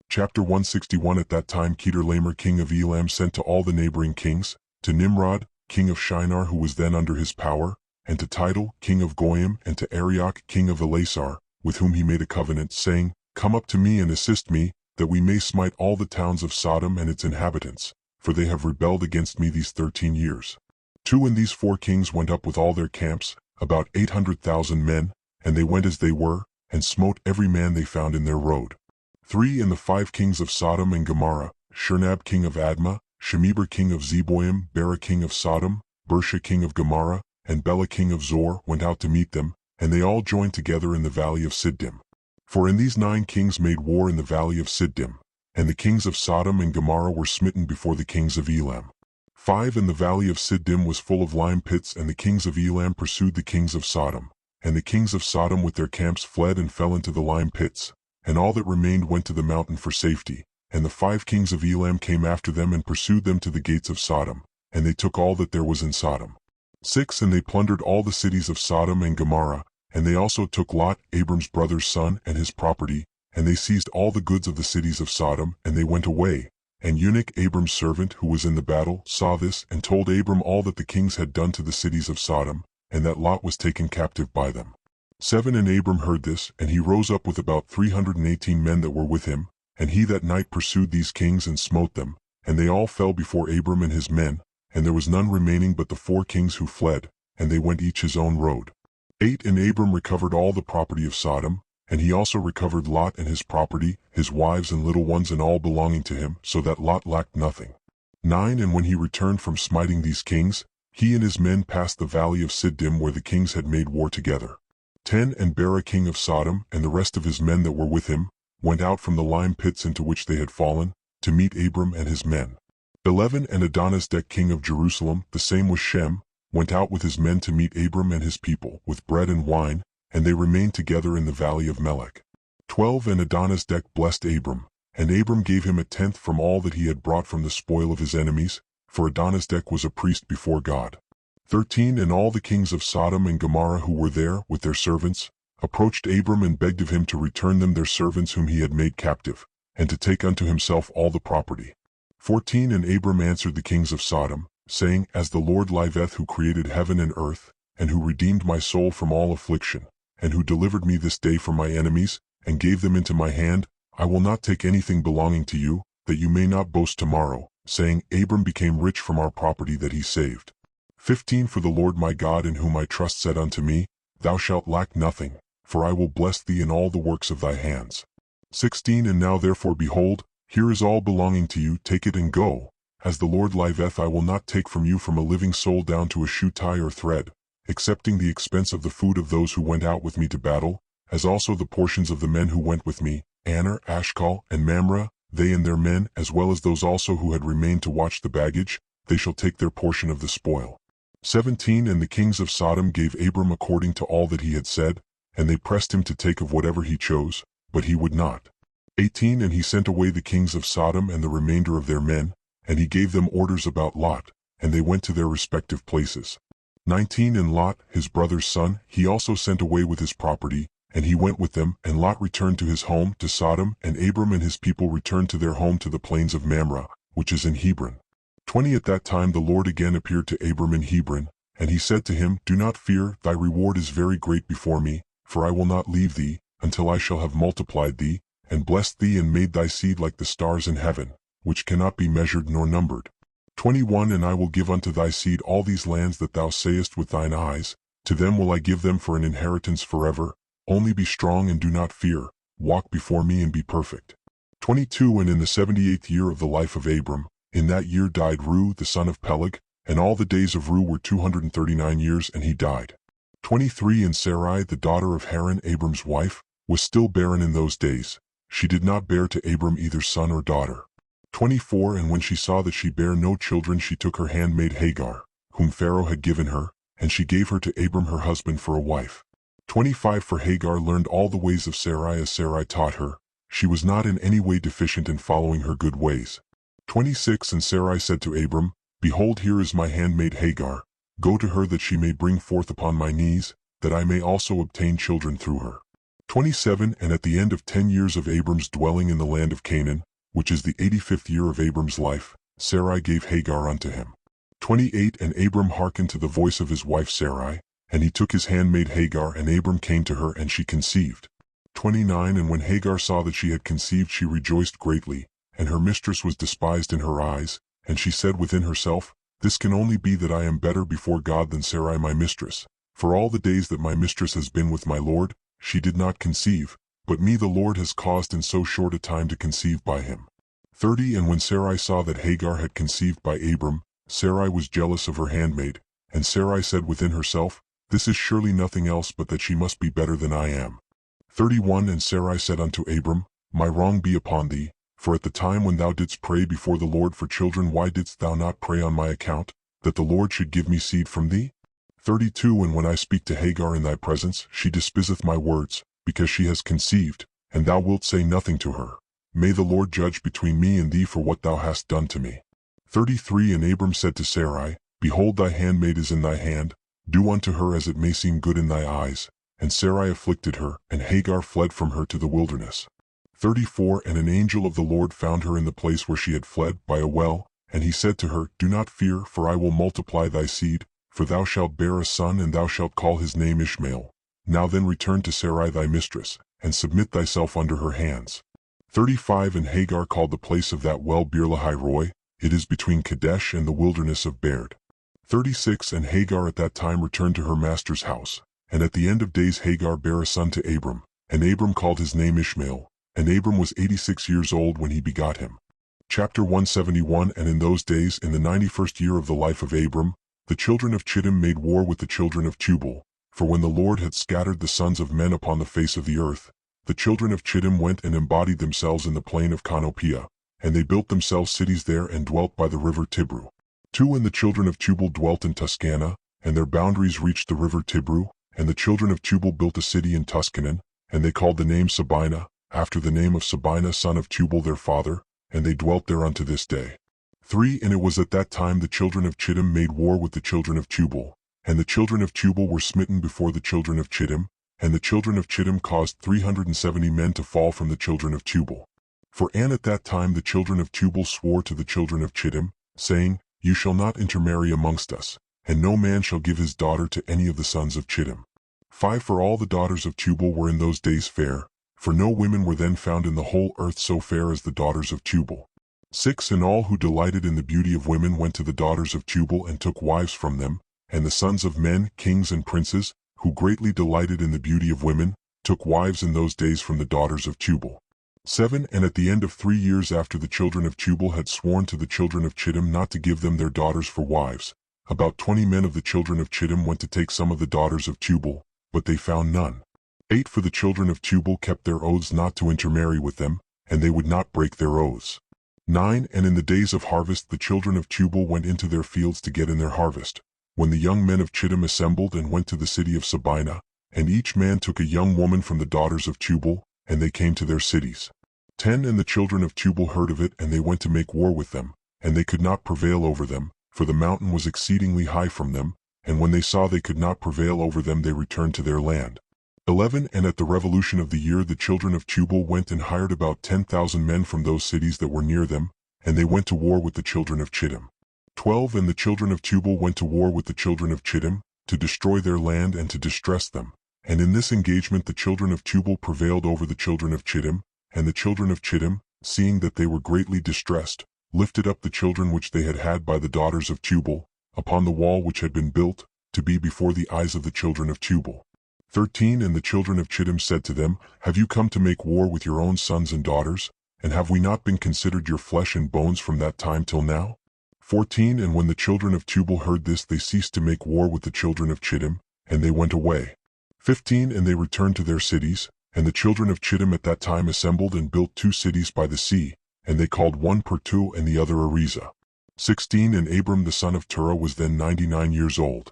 Chapter 161 At that time Kedorlaomer king of Elam sent to all the neighboring kings, to Nimrod, king of Shinar, who was then under his power, and to Tidal, king of Goyim, and to Arioch, king of Elasar, with whom he made a covenant, saying, Come up to me and assist me, that we may smite all the towns of Sodom and its inhabitants, for they have rebelled against me these 13 years. 2 And these 4 kings went up with all their camps, about 800,000 men, and they went as they were, and smote every man they found in their road. 3 And the 5 kings of Sodom and Gomorrah, Shernab king of Admah, Shemeber king of Zeboim, Bera king of Sodom, Bersha king of Gomorrah, and Bela king of Zor, went out to meet them, and they all joined together in the valley of Siddim. For in these 9 kings made war in the valley of Siddim, and the kings of Sodom and Gomorrah were smitten before the kings of Elam. 5 And the valley of Siddim was full of lime pits, and the kings of Elam pursued the kings of Sodom, and the kings of Sodom with their camps fled and fell into the lime pits, and all that remained went to the mountain for safety. And the 5 kings of Elam came after them and pursued them to the gates of Sodom, and they took all that there was in Sodom. 6 And they plundered all the cities of Sodom and Gomorrah, and they also took Lot, Abram's brother's son, and his property, and they seized all the goods of the cities of Sodom, and they went away. And eunuch Abram's servant, who was in the battle, saw this, and told Abram all that the kings had done to the cities of Sodom, and that Lot was taken captive by them. 7 And Abram heard this, and he rose up with about 318 men that were with him, and he that night pursued these kings and smote them, and they all fell before Abram and his men, and there was none remaining but the 4 kings who fled, and they went each his own road. 8 And Abram recovered all the property of Sodom, and he also recovered Lot and his property, his wives and little ones and all belonging to him, so that Lot lacked nothing. 9 And when he returned from smiting these kings, he and his men passed the valley of Siddim where the kings had made war together. 10 And Bera king of Sodom, and the rest of his men that were with him, went out from the lime pits into which they had fallen, to meet Abram and his men. 11 And Adonizedek king of Jerusalem, the same was Shem, went out with his men to meet Abram and his people, with bread and wine, and they remained together in the valley of Melech. 12 And Adonizedek blessed Abram, and Abram gave him 1/10 from all that he had brought from the spoil of his enemies, for Adonizedek was a priest before God. 13 And all the kings of Sodom and Gomorrah who were there, with their servants, approached Abram and begged of him to return them their servants whom he had made captive, and to take unto himself all the property. 14 And Abram answered the kings of Sodom, saying, As the Lord liveth, who created heaven and earth, and who redeemed my soul from all affliction, and who delivered me this day from my enemies, and gave them into my hand, I will not take anything belonging to you, that you may not boast tomorrow, saying, Abram became rich from our property that he saved. 15 For the Lord my God in whom I trust said unto me, Thou shalt lack nothing, for I will bless thee in all the works of thy hands. 16 And now therefore behold, here is all belonging to you, take it and go. As the Lord liveth, I will not take from you from a living soul down to a shoe tie or thread, excepting the expense of the food of those who went out with me to battle, as also the portions of the men who went with me, Aner, Ashcal, and Mamre, they and their men, as well as those also who had remained to watch the baggage, they shall take their portion of the spoil. 17 And the kings of Sodom gave Abram according to all that he had said, and they pressed him to take of whatever he chose, but he would not. 18 And he sent away the kings of Sodom and the remainder of their men, and he gave them orders about Lot, and they went to their respective places. 19 And Lot, his brother's son, he also sent away with his property, and he went with them, and Lot returned to his home to Sodom, and Abram and his people returned to their home to the plains of Mamre, which is in Hebron. 20 At that time the Lord again appeared to Abram in Hebron, and he said to him, Do not fear, thy reward is very great before me, for I will not leave thee, until I shall have multiplied thee, and blessed thee and made thy seed like the stars in heaven, which cannot be measured nor numbered. 21 And I will give unto thy seed all these lands that thou sayest with thine eyes, to them will I give them for an inheritance forever, only be strong and do not fear, walk before me and be perfect. 22 And in the 78th year of the life of Abram, in that year died Reu the son of Peleg, and all the days of Reu were 239 years, and he died. 23 And Sarai the daughter of Haran Abram's wife, was still barren in those days, she did not bear to Abram either son or daughter. 24 And when she saw that she bare no children, she took her handmaid Hagar, whom Pharaoh had given her, and she gave her to Abram her husband for a wife. 25 For Hagar learned all the ways of Sarai as Sarai taught her, she was not in any way deficient in following her good ways. 26 And Sarai said to Abram, Behold, here is my handmaid Hagar, go to her that she may bring forth upon my knees, that I may also obtain children through her. 27 And at the end of 10 years of Abram's dwelling in the land of Canaan, which is the 85th year of Abram's life, Sarai gave Hagar unto him. 28 And Abram hearkened to the voice of his wife Sarai, and he took his handmaid Hagar, and Abram came to her, and she conceived. 29 And when Hagar saw that she had conceived, she rejoiced greatly, and her mistress was despised in her eyes, and she said within herself, This can only be that I am better before God than Sarai my mistress, for all the days that my mistress has been with my Lord, she did not conceive, but me the Lord has caused in so short a time to conceive by him. 30 And when Sarai saw that Hagar had conceived by Abram, Sarai was jealous of her handmaid, and Sarai said within herself, This is surely nothing else but that she must be better than I am. 31 And Sarai said unto Abram, My wrong be upon thee, for at the time when thou didst pray before the Lord for children, why didst thou not pray on my account, that the Lord should give me seed from thee? 32 And when I speak to Hagar in thy presence, she despiseth my words, because she has conceived, and thou wilt say nothing to her. May the Lord judge between me and thee for what thou hast done to me. 33 And Abram said to Sarai, Behold, thy handmaid is in thy hand, do unto her as it may seem good in thy eyes. And Sarai afflicted her, and Hagar fled from her to the wilderness. 34 And an angel of the Lord found her in the place where she had fled, by a well, and he said to her, Do not fear, for I will multiply thy seed, for thou shalt bear a son, and thou shalt call his name Ishmael. Now then return to Sarai thy mistress, and submit thyself under her hands. 35 And Hagar called the place of that well Beer-lahai-roi, it is between Kadesh and the wilderness of Bared. 36 And Hagar at that time returned to her master's house, and at the end of days Hagar bare a son to Abram, and Abram called his name Ishmael, and Abram was 86 years old when he begot him. Chapter 171 And in those days, in the 91st year of the life of Abram, the children of Chittim made war with the children of Tubal, for when the Lord had scattered the sons of men upon the face of the earth, the children of Chittim went and embodied themselves in the plain of Canopia, and they built themselves cities there and dwelt by the river Tibru. 2 And the children of Tubal dwelt in Tuscana, and their boundaries reached the river Tibru, and the children of Tubal built a city in Tuscanan, and they called the name Sabina, after the name of Sabina son of Tubal their father, and they dwelt there unto this day. 3 And it was at that time the children of Chittim made war with the children of Tubal, and the children of Tubal were smitten before the children of Chittim, and the children of Chittim caused 370 men to fall from the children of Tubal. And at that time the children of Tubal swore to the children of Chittim, saying, You shall not intermarry amongst us, and no man shall give his daughter to any of the sons of Chittim. 5 For all the daughters of Tubal were in those days fair, for no women were then found in the whole earth so fair as the daughters of Tubal. 6 And all who delighted in the beauty of women went to the daughters of Tubal and took wives from them, and the sons of men, kings and princes, who greatly delighted in the beauty of women, took wives in those days from the daughters of Tubal. 7 And at the end of 3 years after the children of Tubal had sworn to the children of Chittim not to give them their daughters for wives, about 20 men of the children of Chittim went to take some of the daughters of Tubal, but they found none. 8 For the children of Tubal kept their oaths not to intermarry with them, and they would not break their oaths. 9 And in the days of harvest the children of Tubal went into their fields to get in their harvest, when the young men of Chittim assembled and went to the city of Sabina, and each man took a young woman from the daughters of Tubal, and they came to their cities. 10 And the children of Tubal heard of it, and they went to make war with them, and they could not prevail over them, for the mountain was exceedingly high from them, and when they saw they could not prevail over them they returned to their land. 11 And at the revolution of the year the children of Tubal went and hired about 10,000 men from those cities that were near them, and they went to war with the children of Chittim. 12 And the children of Tubal went to war with the children of Chittim, to destroy their land and to distress them, and in this engagement the children of Tubal prevailed over the children of Chittim, and the children of Chittim, seeing that they were greatly distressed, lifted up the children which they had had by the daughters of Tubal, upon the wall which had been built, to be before the eyes of the children of Tubal. 13 And the children of Chittim said to them, Have you come to make war with your own sons and daughters? And have we not been considered your flesh and bones from that time till now? 14 And when the children of Tubal heard this they ceased to make war with the children of Chittim, and they went away. 15 And they returned to their cities, and the children of Chittim at that time assembled and built 2 cities by the sea, and they called one Pertu and the other Ariza. 16 And Abram the son of Terah was then 99 years old.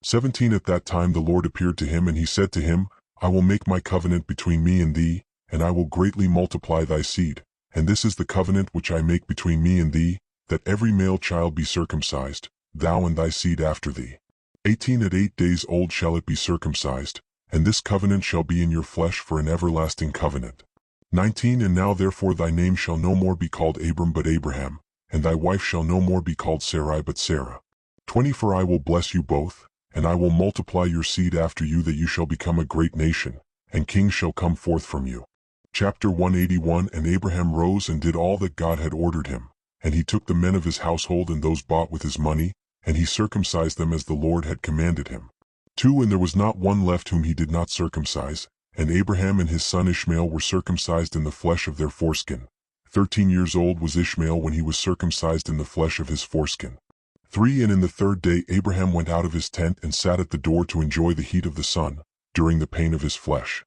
17 At that time the Lord appeared to him, and he said to him, I will make my covenant between me and thee, and I will greatly multiply thy seed, and this is the covenant which I make between me and thee, that every male child be circumcised, thou and thy seed after thee. 18 At 8 days old shall it be circumcised, and this covenant shall be in your flesh for an everlasting covenant. 19 And now therefore thy name shall no more be called Abram but Abraham, and thy wife shall no more be called Sarai but Sarah. 20 For I will bless you both, and I will multiply your seed after you, that you shall become a great nation, and kings shall come forth from you. Chapter 181 And Abraham rose and did all that God had ordered him, and he took the men of his household and those bought with his money, and he circumcised them as the Lord had commanded him. 2 And there was not one left whom he did not circumcise, and Abraham and his son Ishmael were circumcised in the flesh of their foreskin. 13 years old was Ishmael when he was circumcised in the flesh of his foreskin. 3 And in the 3rd day Abraham went out of his tent and sat at the door to enjoy the heat of the sun, during the pain of his flesh.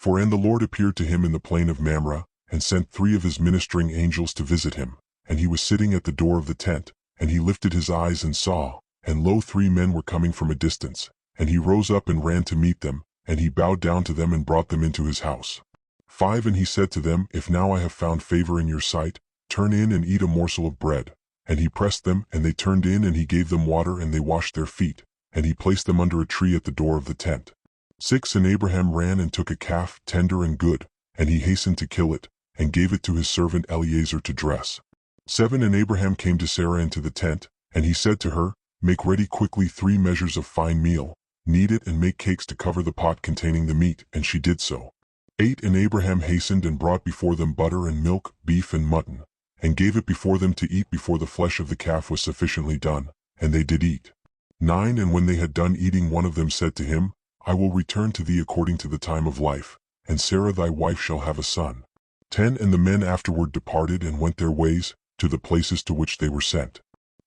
And the Lord appeared to him in the plain of Mamre, and sent 3 of his ministering angels to visit him, and he was sitting at the door of the tent, and he lifted his eyes and saw, and lo 3 men were coming from a distance, and he rose up and ran to meet them, and he bowed down to them and brought them into his house. 5 And he said to them, If now I have found favor in your sight, turn in and eat a morsel of bread. And he pressed them, and they turned in, and he gave them water, and they washed their feet, and he placed them under a tree at the door of the tent. 6 And Abraham ran and took a calf, tender and good, and he hastened to kill it, and gave it to his servant Eliezer to dress. 7 And Abraham came to Sarah into the tent, and he said to her, Make ready quickly 3 measures of fine meal, knead it and make cakes to cover the pot containing the meat, and she did so. 8 And Abraham hastened and brought before them butter and milk, beef and mutton, and gave it before them to eat before the flesh of the calf was sufficiently done, and they did eat. 9 And when they had done eating, one of them said to him, I will return to thee according to the time of life, and Sarah thy wife shall have a son. 10 And the men afterward departed and went their ways, to the places to which they were sent.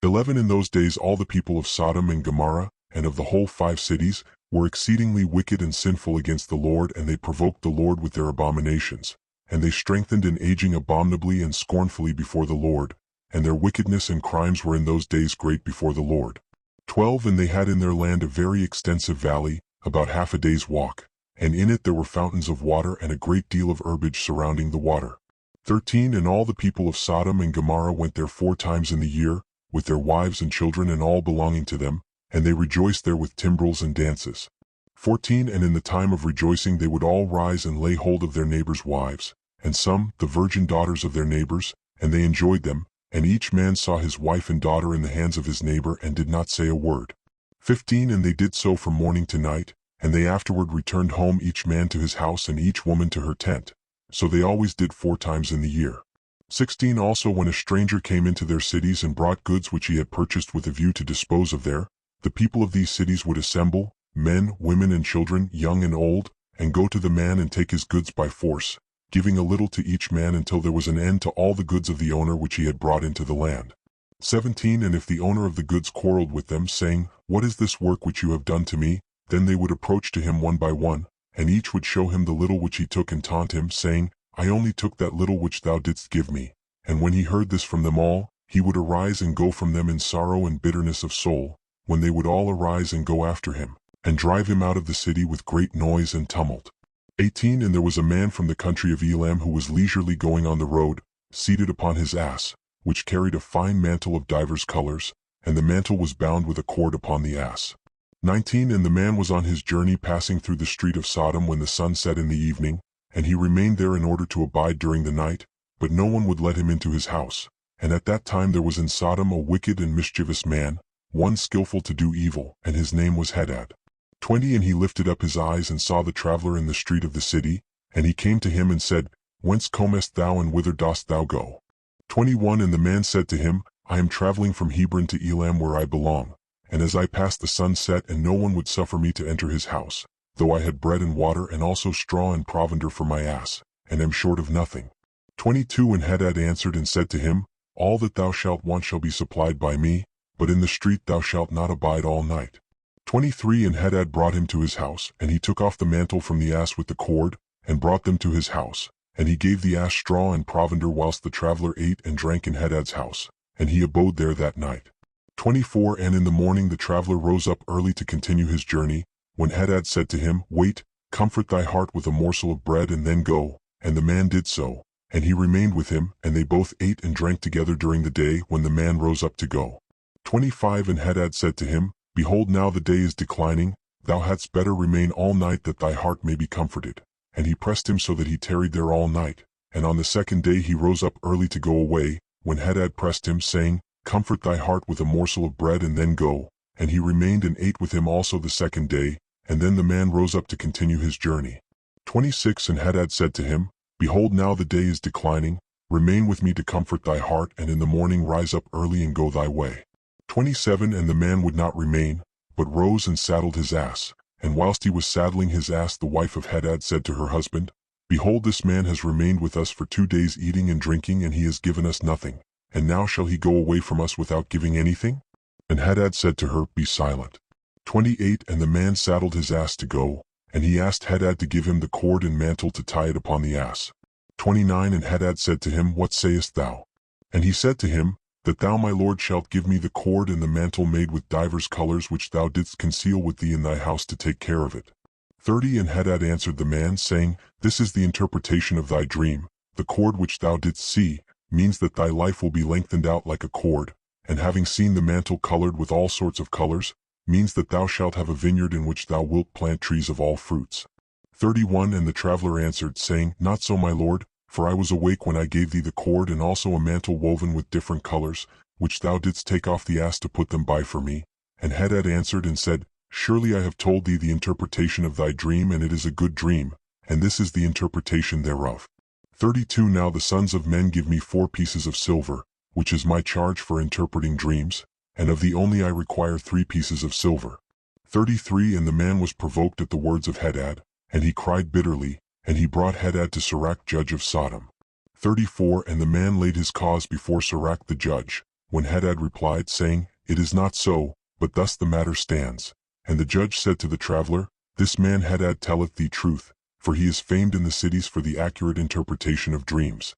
11 In those days all the people of Sodom and Gomorrah, and of the whole 5 cities, were exceedingly wicked and sinful against the Lord, and they provoked the Lord with their abominations. And they strengthened in aging abominably and scornfully before the Lord, and their wickedness and crimes were in those days great before the Lord. 12 And they had in their land a very extensive valley, about half a day's walk, and in it there were fountains of water and a great deal of herbage surrounding the water. 13 And all the people of Sodom and Gomorrah went there 4 times in the year, with their wives and children and all belonging to them, and they rejoiced there with timbrels and dances. 14 And in the time of rejoicing they would all rise and lay hold of their neighbors' wives, and some, the virgin daughters of their neighbors, and they enjoyed them, and each man saw his wife and daughter in the hands of his neighbor and did not say a word. 15 And they did so from morning to night, and they afterward returned home each man to his house and each woman to her tent. So they always did 4 times in the year. 16 Also when a stranger came into their cities and brought goods which he had purchased with a view to dispose of there, the people of these cities would assemble, men, women and children, young and old, and go to the man and take his goods by force, giving a little to each man until there was an end to all the goods of the owner which he had brought into the land. 17 And if the owner of the goods quarreled with them, saying, What is this work which you have done to me? Then they would approach to him one by one, and each would show him the little which he took and taunt him, saying, I only took that little which thou didst give me. And when he heard this from them all, he would arise and go from them in sorrow and bitterness of soul, when they would all arise and go after him, and drive him out of the city with great noise and tumult. 18 And there was a man from the country of Elam who was leisurely going on the road, seated upon his ass, which carried a fine mantle of divers colors, and the mantle was bound with a cord upon the ass. 19 And the man was on his journey passing through the street of Sodom when the sun set in the evening, and he remained there in order to abide during the night, but no one would let him into his house. And at that time there was in Sodom a wicked and mischievous man, one skillful to do evil, and his name was Hadad. 20 And he lifted up his eyes and saw the traveler in the street of the city, and he came to him and said, Whence comest thou and whither dost thou go? 21 And the man said to him, I am traveling from Hebron to Elam where I belong, and as I passed the sun set and no one would suffer me to enter his house, though I had bread and water and also straw and provender for my ass, and am short of nothing. 22 And Hadad answered and said to him, All that thou shalt want shall be supplied by me, but in the street thou shalt not abide all night. 23 And Hadad brought him to his house, and he took off the mantle from the ass with the cord, and brought them to his house, and he gave the ass straw and provender whilst the traveler ate and drank in Hadad's house, and he abode there that night. 24 And in the morning the traveler rose up early to continue his journey, when Hadad said to him, Wait, comfort thy heart with a morsel of bread and then go, and the man did so, and he remained with him, and they both ate and drank together during the day when the man rose up to go. 25 And Hadad said to him, Behold, now the day is declining, thou hadst better remain all night that thy heart may be comforted. And he pressed him so that he tarried there all night, and on the second day he rose up early to go away, when Hadad pressed him, saying, Comfort thy heart with a morsel of bread and then go, and he remained and ate with him also the second day, and then the man rose up to continue his journey. 26 And Hadad said to him, Behold, now the day is declining, remain with me to comfort thy heart, and in the morning rise up early and go thy way. 27 And the man would not remain, but rose and saddled his ass, and whilst he was saddling his ass the wife of Hadad said to her husband, Behold, this man has remained with us for 2 days eating and drinking, and he has given us nothing, and now shall he go away from us without giving anything? And Hadad said to her, Be silent. 28 And the man saddled his ass to go, and he asked Hadad to give him the cord and mantle to tie it upon the ass. 29 And Hadad said to him, What sayest thou? And he said to him, That thou, my lord, shalt give me the cord and the mantle made with divers colors which thou didst conceal with thee in thy house to take care of it. 30 And Hadad answered the man, saying, This is the interpretation of thy dream. The cord which thou didst see means that thy life will be lengthened out like a cord, and having seen the mantle colored with all sorts of colors, means that thou shalt have a vineyard in which thou wilt plant trees of all fruits. 31 And the traveler answered, saying, Not so, my lord, for I was awake when I gave thee the cord and also a mantle woven with different colors, which thou didst take off the ass to put them by for me. And Hadad answered and said, Surely I have told thee the interpretation of thy dream, and it is a good dream, and this is the interpretation thereof. 32 Now the sons of men give me 4 pieces of silver, which is my charge for interpreting dreams, and of thee only I require 3 pieces of silver. 33 And the man was provoked at the words of Hadad, and he cried bitterly, and he brought Hadad to Sirach judge of Sodom. 34 And the man laid his cause before Sirach the judge, when Hadad replied, saying, It is not so, but thus the matter stands. And the judge said to the traveler, This man Hadad telleth thee truth, for he is famed in the cities for the accurate interpretation of dreams.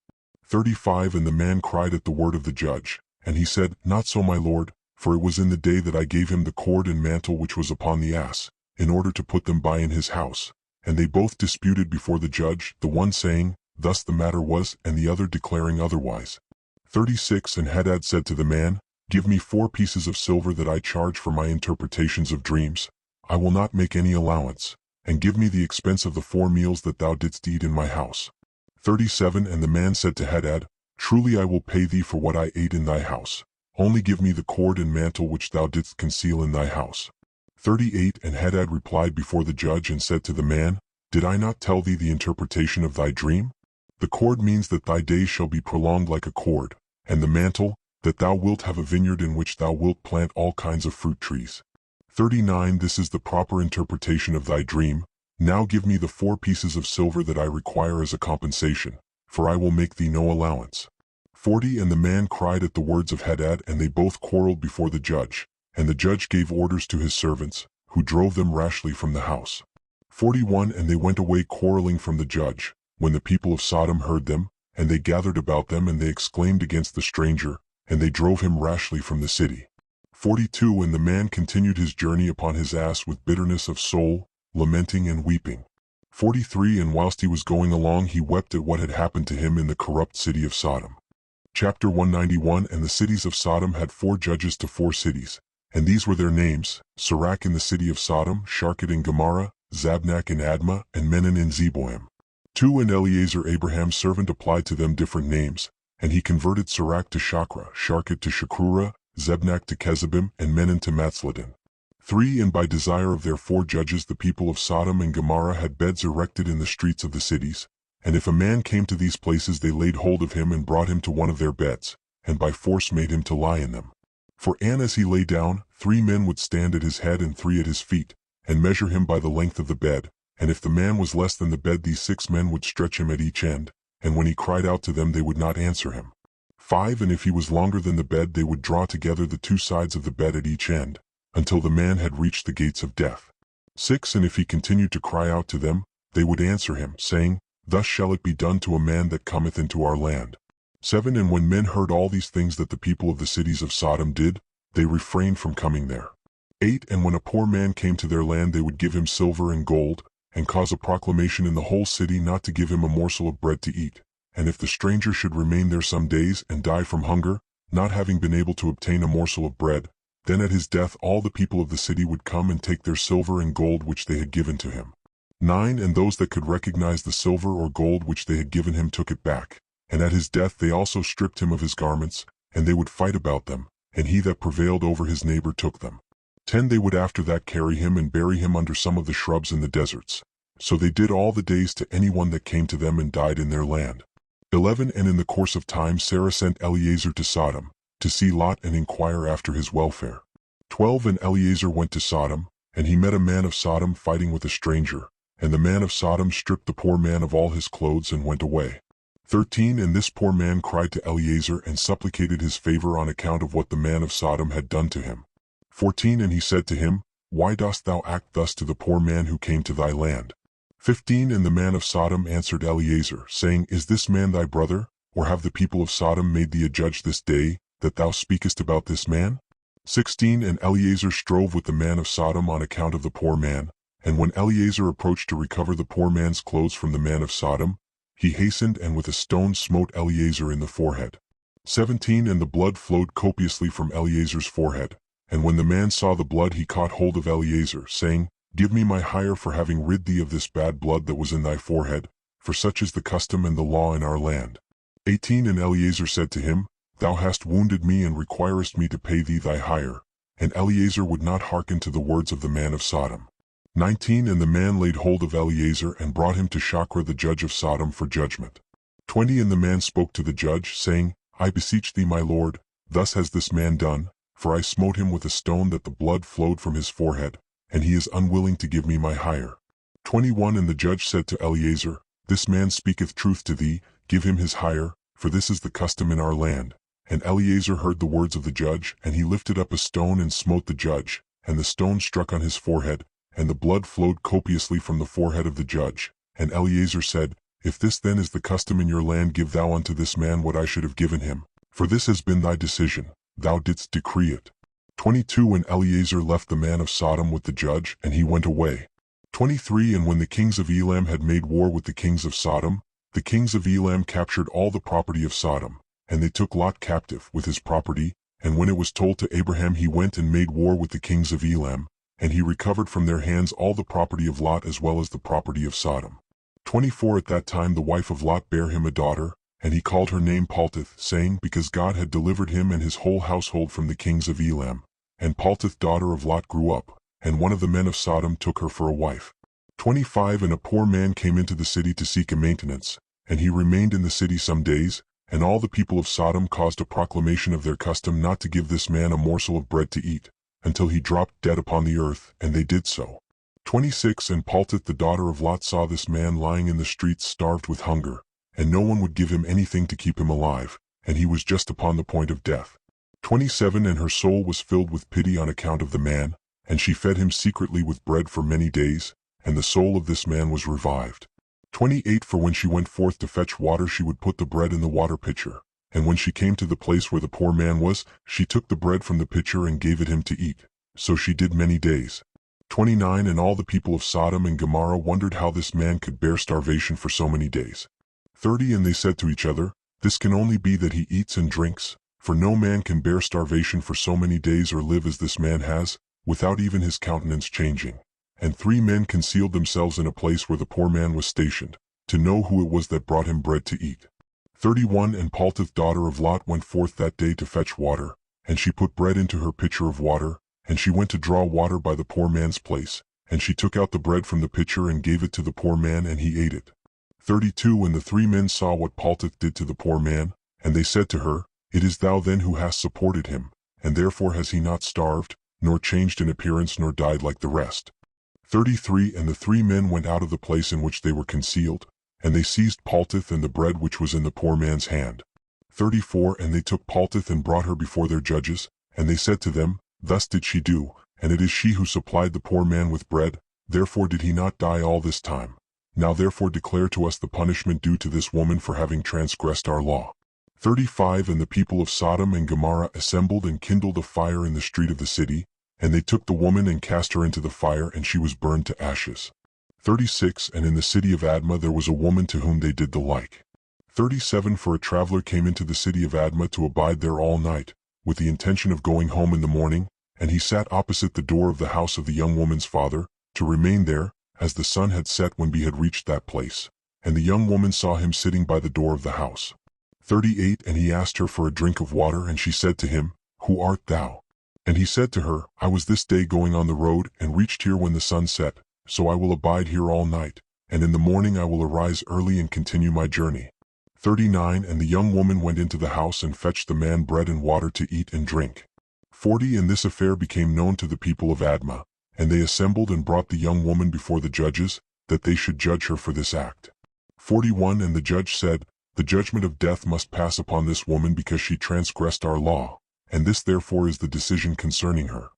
35 And the man cried at the word of the judge, and he said, Not so, my lord, for it was in the day that I gave him the cord and mantle which was upon the ass, in order to put them by in his house. And they both disputed before the judge, the one saying, Thus the matter was, and the other declaring otherwise. 36 And Hadad said to the man, Give me 4 pieces of silver that I charge for my interpretations of dreams. I will not make any allowance, and give me the expense of the 4 meals that thou didst eat in my house. 37 And the man said to Hadad, Truly I will pay thee for what I ate in thy house. Only give me the cord and mantle which thou didst conceal in thy house. 38 And Hadad replied before the judge and said to the man, Did I not tell thee the interpretation of thy dream? The cord means that thy days shall be prolonged like a cord, and the mantle, that thou wilt have a vineyard in which thou wilt plant all kinds of fruit trees. 39 This is the proper interpretation of thy dream. Now give me the 4 pieces of silver that I require as a compensation, for I will make thee no allowance. 40 And the man cried at the words of Hadad, and they both quarreled before the judge, and the judge gave orders to his servants, who drove them rashly from the house. 41 And they went away quarreling from the judge, when the people of Sodom heard them, and they gathered about them, and they exclaimed against the stranger, and they drove him rashly from the city. 42 And the man continued his journey upon his ass with bitterness of soul, lamenting and weeping. 43 And whilst he was going along he wept at what had happened to him in the corrupt city of Sodom. Chapter 191 And the cities of Sodom had 4 judges to 4 cities, and these were their names, Sirach in the city of Sodom, Sharkit in Gomorrah, Zabnak in Admah, and Menon in Zeboim. 2 And Eliezer Abraham's servant applied to them different names, and he converted Sirach to Shakra, Sharkit to Shakrura, Zebnak to Kezabim, and Menon to Matzladin. 3 And by desire of their 4 judges the people of Sodom and Gomorrah had beds erected in the streets of the cities, and if a man came to these places they laid hold of him and brought him to one of their beds, and by force made him to lie in them. For as he lay down, 3 men would stand at his head and 3 at his feet, and measure him by the length of the bed, and if the man was less than the bed these 6 men would stretch him at each end, and when he cried out to them they would not answer him. 5 And if he was longer than the bed they would draw together the 2 sides of the bed at each end, until the man had reached the gates of death. 6 And if he continued to cry out to them, they would answer him, saying, Thus shall it be done to a man that cometh into our land. 7 And when men heard all these things that the people of the cities of Sodom did, they refrained from coming there. 8 And when a poor man came to their land they would give him silver and gold, and cause a proclamation in the whole city not to give him a morsel of bread to eat. And if the stranger should remain there some days and die from hunger, not having been able to obtain a morsel of bread, then at his death all the people of the city would come and take their silver and gold which they had given to him. 9 And those that could recognize the silver or gold which they had given him took it back, and at his death they also stripped him of his garments, and they would fight about them, and he that prevailed over his neighbor took them. 10 They would after that carry him and bury him under some of the shrubs in the deserts. So they did all the days to anyone that came to them and died in their land. 11 And in the course of time Sarah sent Eliezer to Sodom, to see Lot and inquire after his welfare. 12 And Eliezer went to Sodom, and he met a man of Sodom fighting with a stranger, and the man of Sodom stripped the poor man of all his clothes and went away. 13 And this poor man cried to Eliezer and supplicated his favor on account of what the man of Sodom had done to him. 14 And he said to him, Why dost thou act thus to the poor man who came to thy land? 15 And the man of Sodom answered Eliezer, saying, Is this man thy brother, or have the people of Sodom made thee a judge this day, that thou speakest about this man? 16 And Eliezer strove with the man of Sodom on account of the poor man, and when Eliezer approached to recover the poor man's clothes from the man of Sodom, he hastened and with a stone smote Eliezer in the forehead. 17 And the blood flowed copiously from Eliezer's forehead, and when the man saw the blood he caught hold of Eliezer, saying, Give me my hire for having rid thee of this bad blood that was in thy forehead, for such is the custom and the law in our land. 18 And Eleazar said to him, Thou hast wounded me and requirest me to pay thee thy hire. And Eleazar would not hearken to the words of the man of Sodom. 19 And the man laid hold of Eleazar and brought him to Shachar the judge of Sodom for judgment. 20 And the man spoke to the judge, saying, I beseech thee, my lord, thus has this man done, for I smote him with a stone that the blood flowed from his forehead, and he is unwilling to give me my hire. 21 And the judge said to Eleazar, This man speaketh truth to thee, give him his hire, for this is the custom in our land. And Eleazar heard the words of the judge, and he lifted up a stone and smote the judge, and the stone struck on his forehead, and the blood flowed copiously from the forehead of the judge. And Eleazar said, If this then is the custom in your land, give thou unto this man what I should have given him, for this has been thy decision, thou didst decree it. 22 And Eleazar left the man of Sodom with the judge, and he went away. 23 And when the kings of Elam had made war with the kings of Sodom, the kings of Elam captured all the property of Sodom, and they took Lot captive with his property. And when it was told to Abraham, he went and made war with the kings of Elam, and he recovered from their hands all the property of Lot as well as the property of Sodom. 24 At that time the wife of Lot bare him a daughter, and he called her name Paltith, saying, Because God had delivered him and his whole household from the kings of Elam. And Paltith daughter of Lot grew up, and one of the men of Sodom took her for a wife. 25 And a poor man came into the city to seek a maintenance, and he remained in the city some days, and all the people of Sodom caused a proclamation of their custom not to give this man a morsel of bread to eat, until he dropped dead upon the earth, and they did so. 26 And Paltith the daughter of Lot saw this man lying in the streets starved with hunger, and no one would give him anything to keep him alive, and he was just upon the point of death. 27 And her soul was filled with pity on account of the man, and she fed him secretly with bread for many days, and the soul of this man was revived. 28 For when she went forth to fetch water, she would put the bread in the water pitcher, and when she came to the place where the poor man was, she took the bread from the pitcher and gave it him to eat. So she did many days. 29 And all the people of Sodom and Gomorrah wondered how this man could bear starvation for so many days. 30 And they said to each other, This can only be that he eats and drinks, for no man can bear starvation for so many days or live as this man has, without even his countenance changing. And 3 men concealed themselves in a place where the poor man was stationed, to know who it was that brought him bread to eat. 31 And Paltith daughter of Lot went forth that day to fetch water, and she put bread into her pitcher of water, and she went to draw water by the poor man's place, and she took out the bread from the pitcher and gave it to the poor man, and he ate it. 32 And the 3 men saw what Paltith did to the poor man, and they said to her, It is thou then who hast supported him, and therefore has he not starved, nor changed in appearance, nor died like the rest. 33 And the 3 men went out of the place in which they were concealed, and they seized Paltith and the bread which was in the poor man's hand. 34 And they took Paltith and brought her before their judges, and they said to them, Thus did she do, and it is she who supplied the poor man with bread, therefore did he not die all this time. Now therefore declare to us the punishment due to this woman for having transgressed our law. 35 And the people of Sodom and Gomorrah assembled and kindled a fire in the street of the city, and they took the woman and cast her into the fire, and she was burned to ashes. 36 And in the city of Admah there was a woman to whom they did the like. 37 For a traveler came into the city of Admah to abide there all night, with the intention of going home in the morning, and he sat opposite the door of the house of the young woman's father, to remain there, as the sun had set when he had reached that place. And the young woman saw him sitting by the door of the house. 38 And he asked her for a drink of water, and she said to him, Who art thou? And he said to her, I was this day going on the road, and reached here when the sun set, so I will abide here all night, and in the morning I will arise early and continue my journey. 39 And the young woman went into the house and fetched the man bread and water to eat and drink. 40 And this affair became known to the people of Admah, and they assembled and brought the young woman before the judges, that they should judge her for this act. 41 And the judge said, The judgment of death must pass upon this woman because she transgressed our law, and this therefore is the decision concerning her.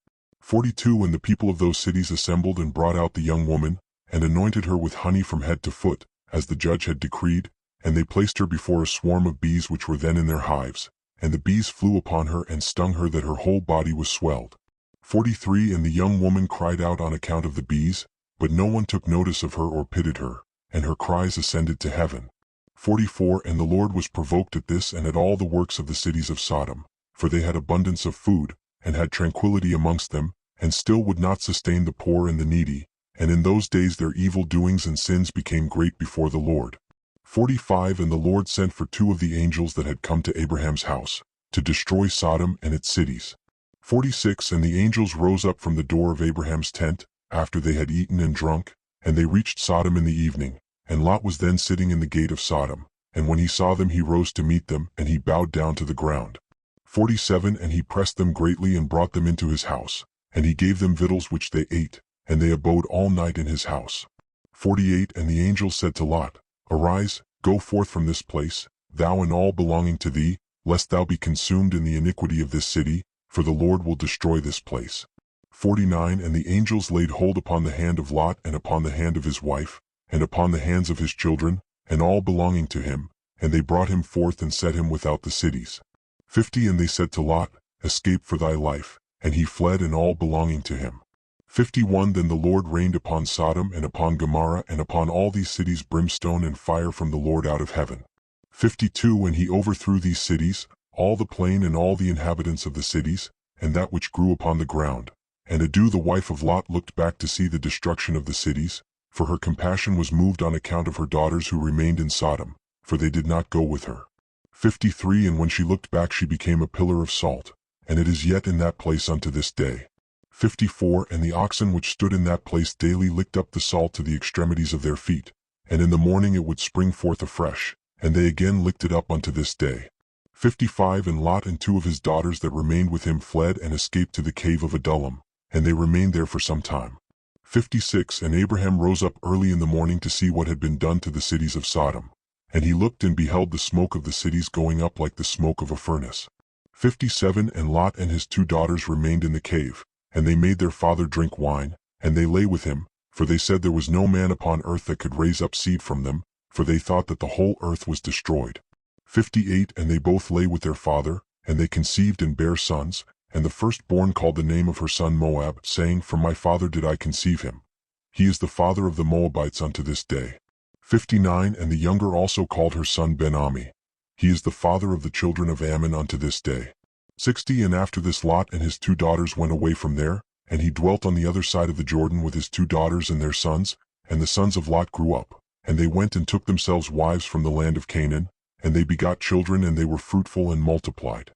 42 And the people of those cities assembled and brought out the young woman, and anointed her with honey from head to foot, as the judge had decreed, and they placed her before a swarm of bees which were then in their hives, and the bees flew upon her and stung her that her whole body was swelled. 43 And the young woman cried out on account of the bees, but no one took notice of her or pitied her, and her cries ascended to heaven. 44 And the Lord was provoked at this and at all the works of the cities of Sodom, for they had abundance of food, and had tranquility amongst them, and still would not sustain the poor and the needy, and in those days their evil doings and sins became great before the Lord. 45 And the Lord sent for 2 of the angels that had come to Abraham's house, to destroy Sodom and its cities. 46 And the angels rose up from the door of Abraham's tent, after they had eaten and drunk, and they reached Sodom in the evening, and Lot was then sitting in the gate of Sodom. And when he saw them he rose to meet them, and he bowed down to the ground. 47 And he pressed them greatly and brought them into his house, and he gave them victuals which they ate, and they abode all night in his house. 48 And the angel said to Lot, Arise, go forth from this place, thou and all belonging to thee, lest thou be consumed in the iniquity of this city, for the Lord will destroy this place. 49 And the angels laid hold upon the hand of Lot and upon the hand of his wife, and upon the hands of his children, and all belonging to him, and they brought him forth and set him without the cities. 50 And they said to Lot, Escape for thy life, and he fled and all belonging to him. 51 Then the Lord rained upon Sodom and upon Gomorrah and upon all these cities brimstone and fire from the Lord out of heaven. 52 And he overthrew these cities, all the plain and all the inhabitants of the cities, and that which grew upon the ground. And Adu the wife of Lot looked back to see the destruction of the cities, for her compassion was moved on account of her daughters who remained in Sodom, for they did not go with her. 53 And when she looked back she became a pillar of salt, and it is yet in that place unto this day. 54 And the oxen which stood in that place daily licked up the salt to the extremities of their feet, and in the morning it would spring forth afresh, and they again licked it up unto this day. 55 And Lot and 2 of his daughters that remained with him fled and escaped to the cave of Adullam, and they remained there for some time. 56 And Abraham rose up early in the morning to see what had been done to the cities of Sodom. And he looked and beheld the smoke of the cities going up like the smoke of a furnace. 57 And Lot and his 2 daughters remained in the cave, and they made their father drink wine, and they lay with him, for they said there was no man upon earth that could raise up seed from them, for they thought that the whole earth was destroyed. 58 And they both lay with their father, and they conceived and bare sons, and the firstborn called the name of her son Moab, saying, From my father did I conceive him. He is the father of the Moabites unto this day. 59 And the younger also called her son Ben-Ami. He is the father of the children of Ammon unto this day. 60 And after this Lot and his 2 daughters went away from there, and he dwelt on the other side of the Jordan with his 2 daughters and their sons, and the sons of Lot grew up, and they went and took themselves wives from the land of Canaan, and they begot children, and they were fruitful and multiplied.